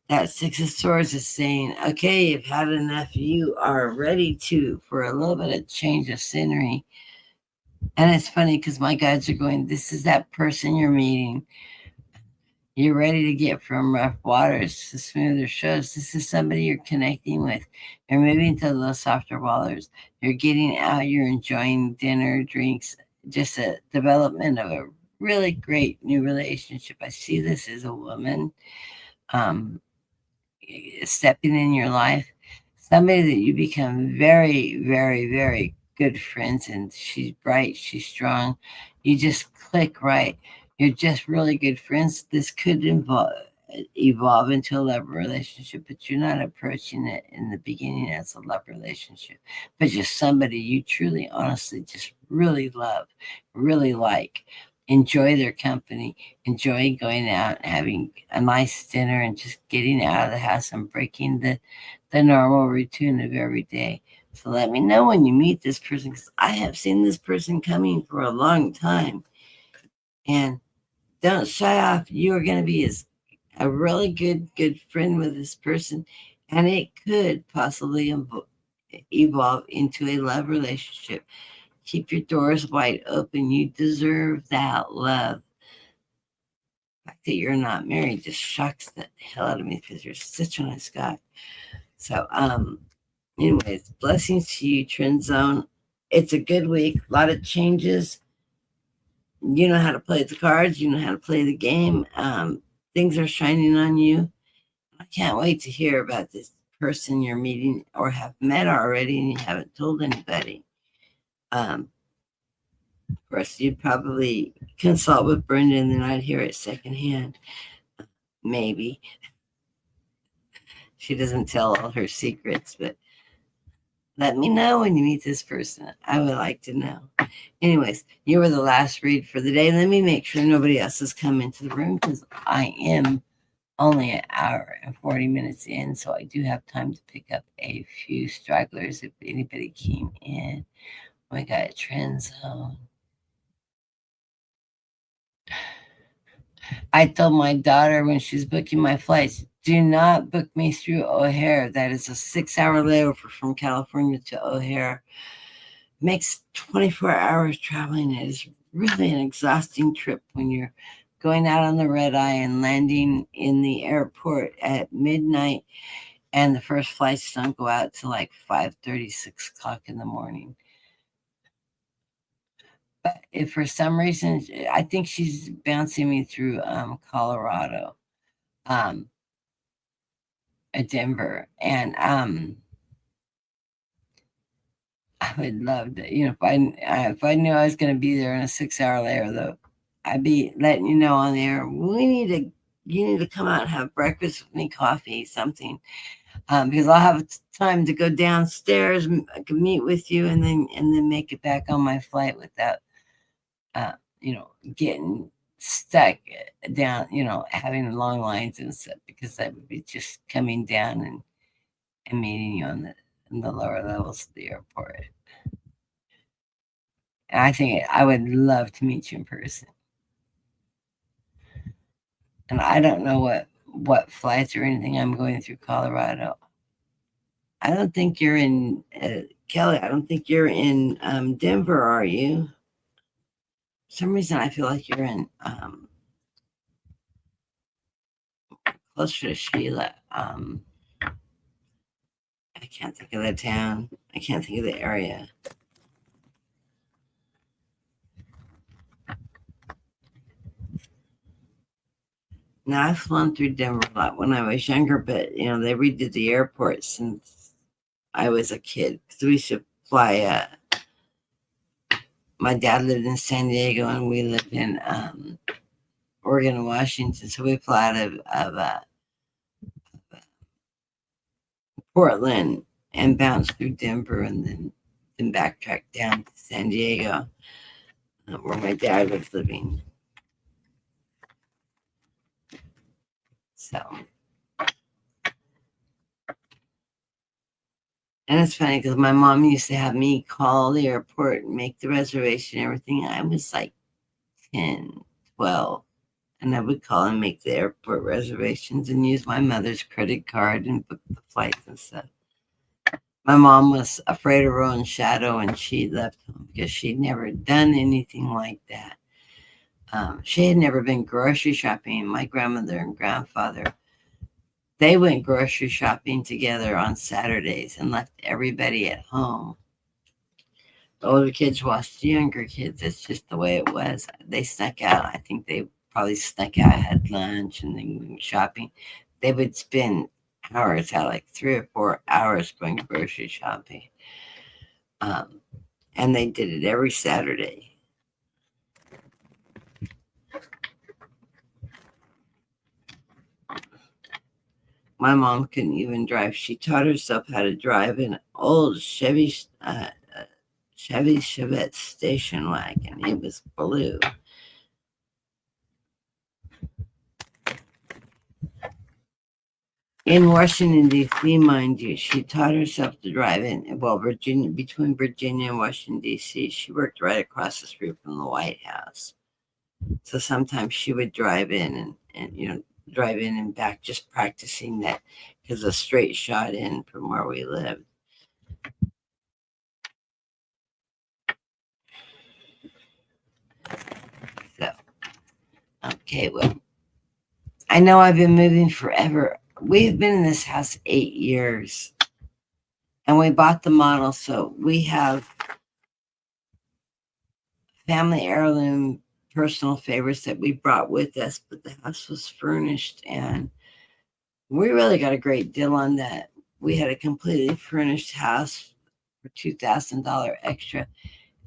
That Six of Swords is saying, okay, you've had enough. You are ready for a little bit of change of scenery. And it's funny because my guides are going, this is that person you're meeting. You're ready to get from rough waters to smoother shows. This is somebody you're connecting with. You're moving to the softer waters. You're getting out. You're enjoying dinner, drinks, just a development of a really great new relationship. I see this as a woman um, stepping in your life, somebody that you become very, very, very good friends, and she's bright, she's strong. You just click right. You're just really good friends. This could evolve into a love relationship, but you're not approaching it in the beginning as a love relationship, but just somebody you truly, honestly, just really love, really like. Enjoy their company, enjoy going out and having a nice dinner and just getting out of the house and breaking the normal routine of every day. So let me know when you meet this person, because I have seen this person coming for a long time. And don't shy off. You are going to be a really good friend with this person, and it could possibly evolve into a love relationship. Keep your doors wide open. You deserve that love. The fact that you're not married just shocks the hell out of me because you're such a nice guy. So, anyways, blessings to you, Trend Zone. It's a good week. A lot of changes. You know how to play the cards. You know how to play the game. Things are shining on you. I can't wait to hear about this person you're meeting or have met already and you haven't told anybody. Of course, you'd probably consult with Brenda and then I'd hear it secondhand. Maybe. She doesn't tell all her secrets, but let me know when you meet this person. I would like to know. Anyways, you were the last read for the day. Let me make sure nobody else has come into the room because I am only an hour and 40 minutes in, so I do have time to pick up a few stragglers if anybody came in. We got a Trend Zone. I told my daughter when she's booking my flights, do not book me through O'Hare. That is a 6 hour layover from California to O'Hare. Makes 24 hours traveling. It is really an exhausting trip when you're going out on the red eye and landing in the airport at midnight, and the first flights don't go out till like 5:30, 6 o'clock in the morning. But if for some reason, I think she's bouncing me through Colorado, um, Denver, and I would love to, if I knew I was going to be there in a 6 hour layer, though, I'd be letting you know on the air. You need to come out and have breakfast with me, coffee, something, because I'll have time to go downstairs, I can meet with you, and then make it back on my flight without, uh, getting stuck down, having long lines and stuff, because I would be just coming down and meeting you in the lower levels of the airport. And I think I would love to meet you in person. And I don't know what flights or anything I'm going through Colorado. I don't think you're in Kelly. I don't think you're in Denver, are you? For some reason, I feel like you're in closer to Sheila. I can't think of the town. I can't think of the area. Now, I've flown through Denver a lot when I was younger, but they redid the airport since I was a kid. So we should fly. My dad lived in San Diego, and we lived in Oregon and Washington. So we fly out of Portland and bounce through Denver, and then backtrack down to San Diego, where my dad was living. So, and it's funny because my mom used to have me call the airport and make the reservation and everything. I was like 10, 12, and I would call and make the airport reservations and use my mother's credit card and book the flights and stuff. My mom was afraid of her own shadow, and she left home because she'd never done anything like that. She had never been grocery shopping. My grandmother and grandfather, they went grocery shopping together on Saturdays and left everybody at home. The older kids watched the younger kids. It's just the way it was. They snuck out. I think they probably snuck out, had lunch, and then went shopping. They would spend hours out, like 3 or 4 hours going grocery shopping. And they did it every Saturday. My mom couldn't even drive. She taught herself how to drive an old Chevy Chevette station wagon. It was blue. In Washington, D.C., mind you, she taught herself to drive between Virginia and Washington, D.C. She worked right across the street from the White House. So sometimes she would drive in and drive in and back, just practicing that, because a straight shot in from where we lived. So, okay, well, I know I've been moving forever. We've been in this house 8 years, and we bought the model, so we have family heirloom personal favorites that we brought with us, but the house was furnished, and we really got a great deal on that. We had a completely furnished house for $2,000 extra.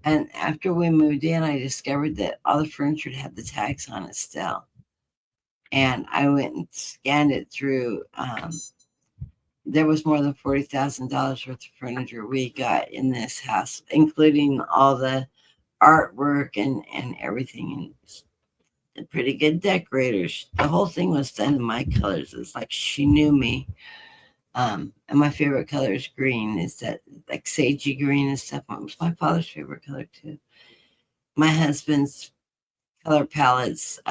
And after we moved in, I discovered that all the furniture had the tags on it still. And I went and scanned it through. There was more than $40,000 worth of furniture we got in this house, including all the artwork and everything. And pretty good decorators. The whole thing was done in my colors. It's like she knew me. And my favorite color is green. Is that like sagey green and stuff? It was my father's favorite color too. My husband's color palettes.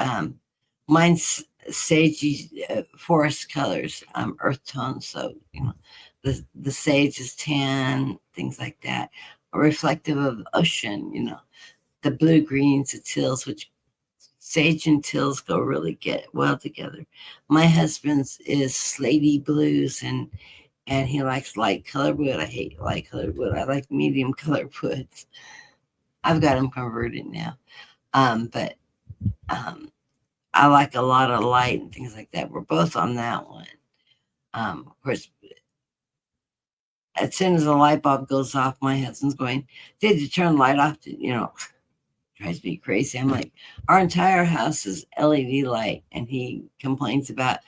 Mine's sagey forest colors, earth tones. So the sage is tan, things like that, reflective of ocean. The blue greens, the teals, which sage and teals go really get well together. My husband's is slaty blues, and he likes light colored wood. I hate light colored wood. I like medium colored woods. I've got them converted now. But I like a lot of light and things like that. We're both on that one. Of course, as soon as the light bulb goes off, my husband's going, "Did you turn the light off?" Drives me crazy. I'm like, our entire house is LED light, and he complains about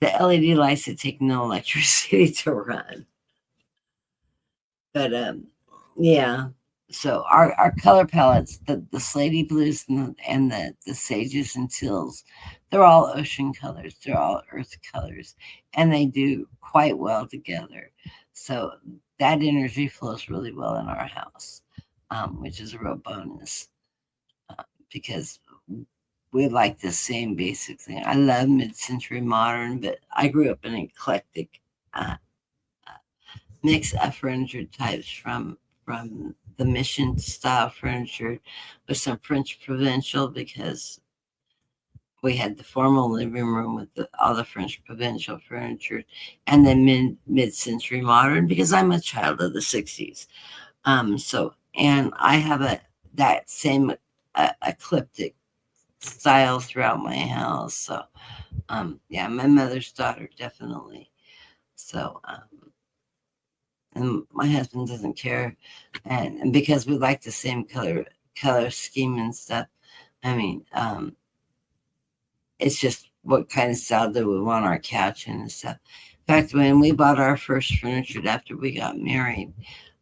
the LED lights that take no electricity to run. But yeah. So our color palettes, the slaty blues and the sages and teals, they're all ocean colors. They're all earth colors, and they do quite well together. So that energy flows really well in our house, which is a real bonus because we like the same basic thing. I love mid-century modern, but I grew up in an eclectic uh, mix of furniture types from the mission style furniture with some French provincial because we had the formal living room with all the French provincial furniture, and then mid century modern because I'm a child of the '60s. So and I have that same eclectic style throughout my house. So yeah, my mother's daughter definitely. So and my husband doesn't care, and because we like the same color scheme and stuff. I mean, it's just what kind of style do we want our couch in and stuff. In fact, when we bought our first furniture after we got married,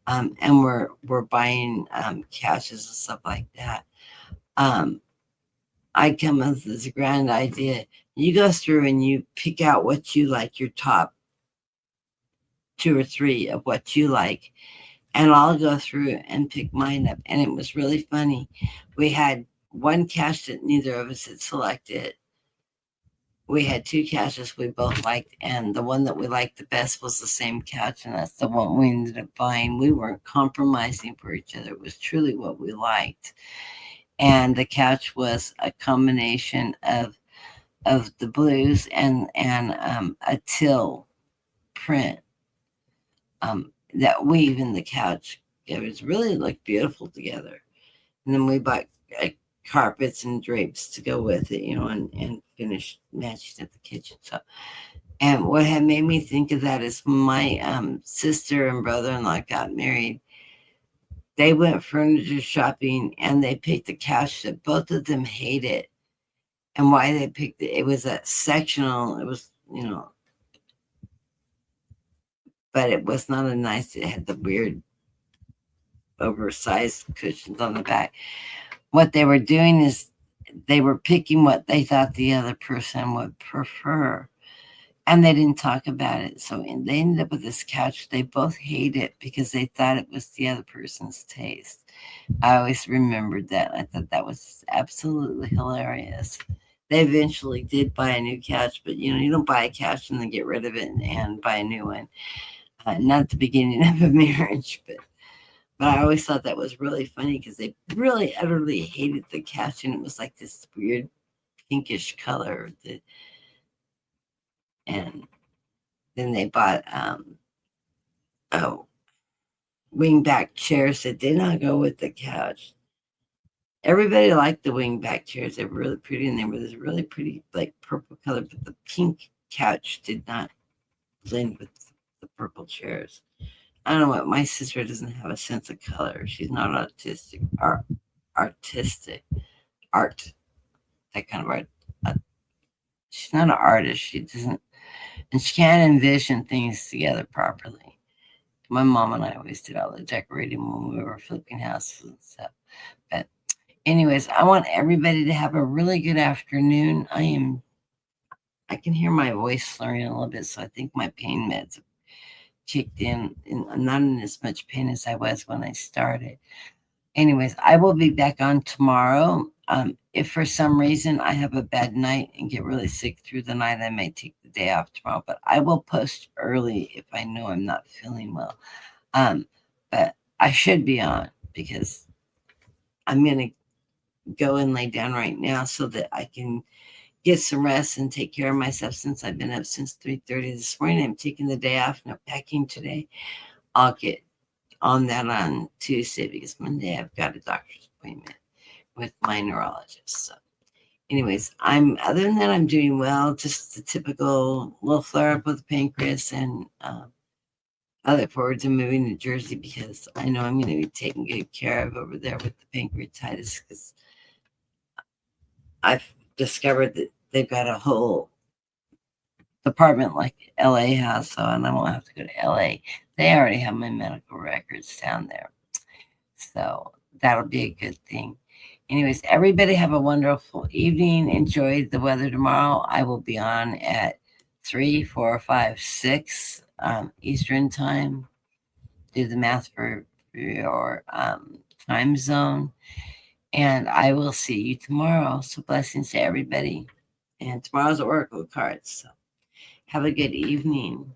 and we're buying couches and stuff like that, I come up with this grand idea. You go through and you pick out what you like, your top two or three of what you like, and I'll go through and pick mine up. And it was really funny. We had one couch that neither of us had selected. We had two couches we both liked, and the one that we liked the best was the same couch, and that's the one we ended up buying. We weren't compromising for each other. It was truly what we liked. And the couch was a combination of the blues and a teal print that weave in the couch. It was really looked beautiful together. And then we bought carpets and drapes to go with it, and finished matching at the kitchen. So, and what had made me think of that is my sister and brother-in-law got married. They went furniture shopping and they picked a couch that both of them hated. And why they picked it was a sectional. It was, but it was not a nice. It had the weird oversized cushions on the back. What they were doing is they were picking what they thought the other person would prefer, and they didn't talk about it. So they ended up with this couch they both hated because they thought it was the other person's taste. I always remembered that. I thought that was absolutely hilarious. They eventually did buy a new couch, but you don't buy a couch and then get rid of it and buy a new one. Not at the beginning of a marriage, but I always thought that was really funny because they really utterly hated the couch, and it was like this weird pinkish color. And then they bought oh wingback chairs that did not go with the couch. Everybody liked the wingback chairs. They were really pretty, and they were this really pretty like purple color, but the pink couch did not blend with the purple chairs. I don't know what, my sister doesn't have a sense of color. She's not artistic art, that kind of art. Uh, she's not an artist. She doesn't, and she can't envision things together properly. My mom and I always did all the decorating when we were flipping houses and stuff. But anyways, I want everybody to have a really good afternoon. I can hear my voice slurring a little bit, so I think my pain meds have kicked in, and I'm not in as much pain as I was when I started. Anyways, I will be back on tomorrow. If for some reason I have a bad night and get really sick through the night, I may take the day off tomorrow, but I will post early if I know I'm not feeling well. But I should be on because I'm going to go and lay down right now so that I can get some rest and take care of myself since I've been up since 3:30 this morning. I'm taking the day off, no packing today. I'll get on that on Tuesday because Monday I've got a doctor's appointment with my neurologist. So anyways, other than that, I'm doing well. Just the typical little flare up with the pancreas, and I look forward to moving to Jersey because I know I'm going to be taken good care of over there with the pancreatitis because I've discovered that they've got a whole department like LA has, so and I won't have to go to LA. They already have my medical records down there, so that'll be a good thing. Anyways, everybody have a wonderful evening. Enjoy the weather tomorrow. I will be on at 3, 4, 5, 6 Eastern time. Do the math for your time zone. And I will see you tomorrow. So blessings to everybody. And tomorrow's Oracle cards. So have a good evening.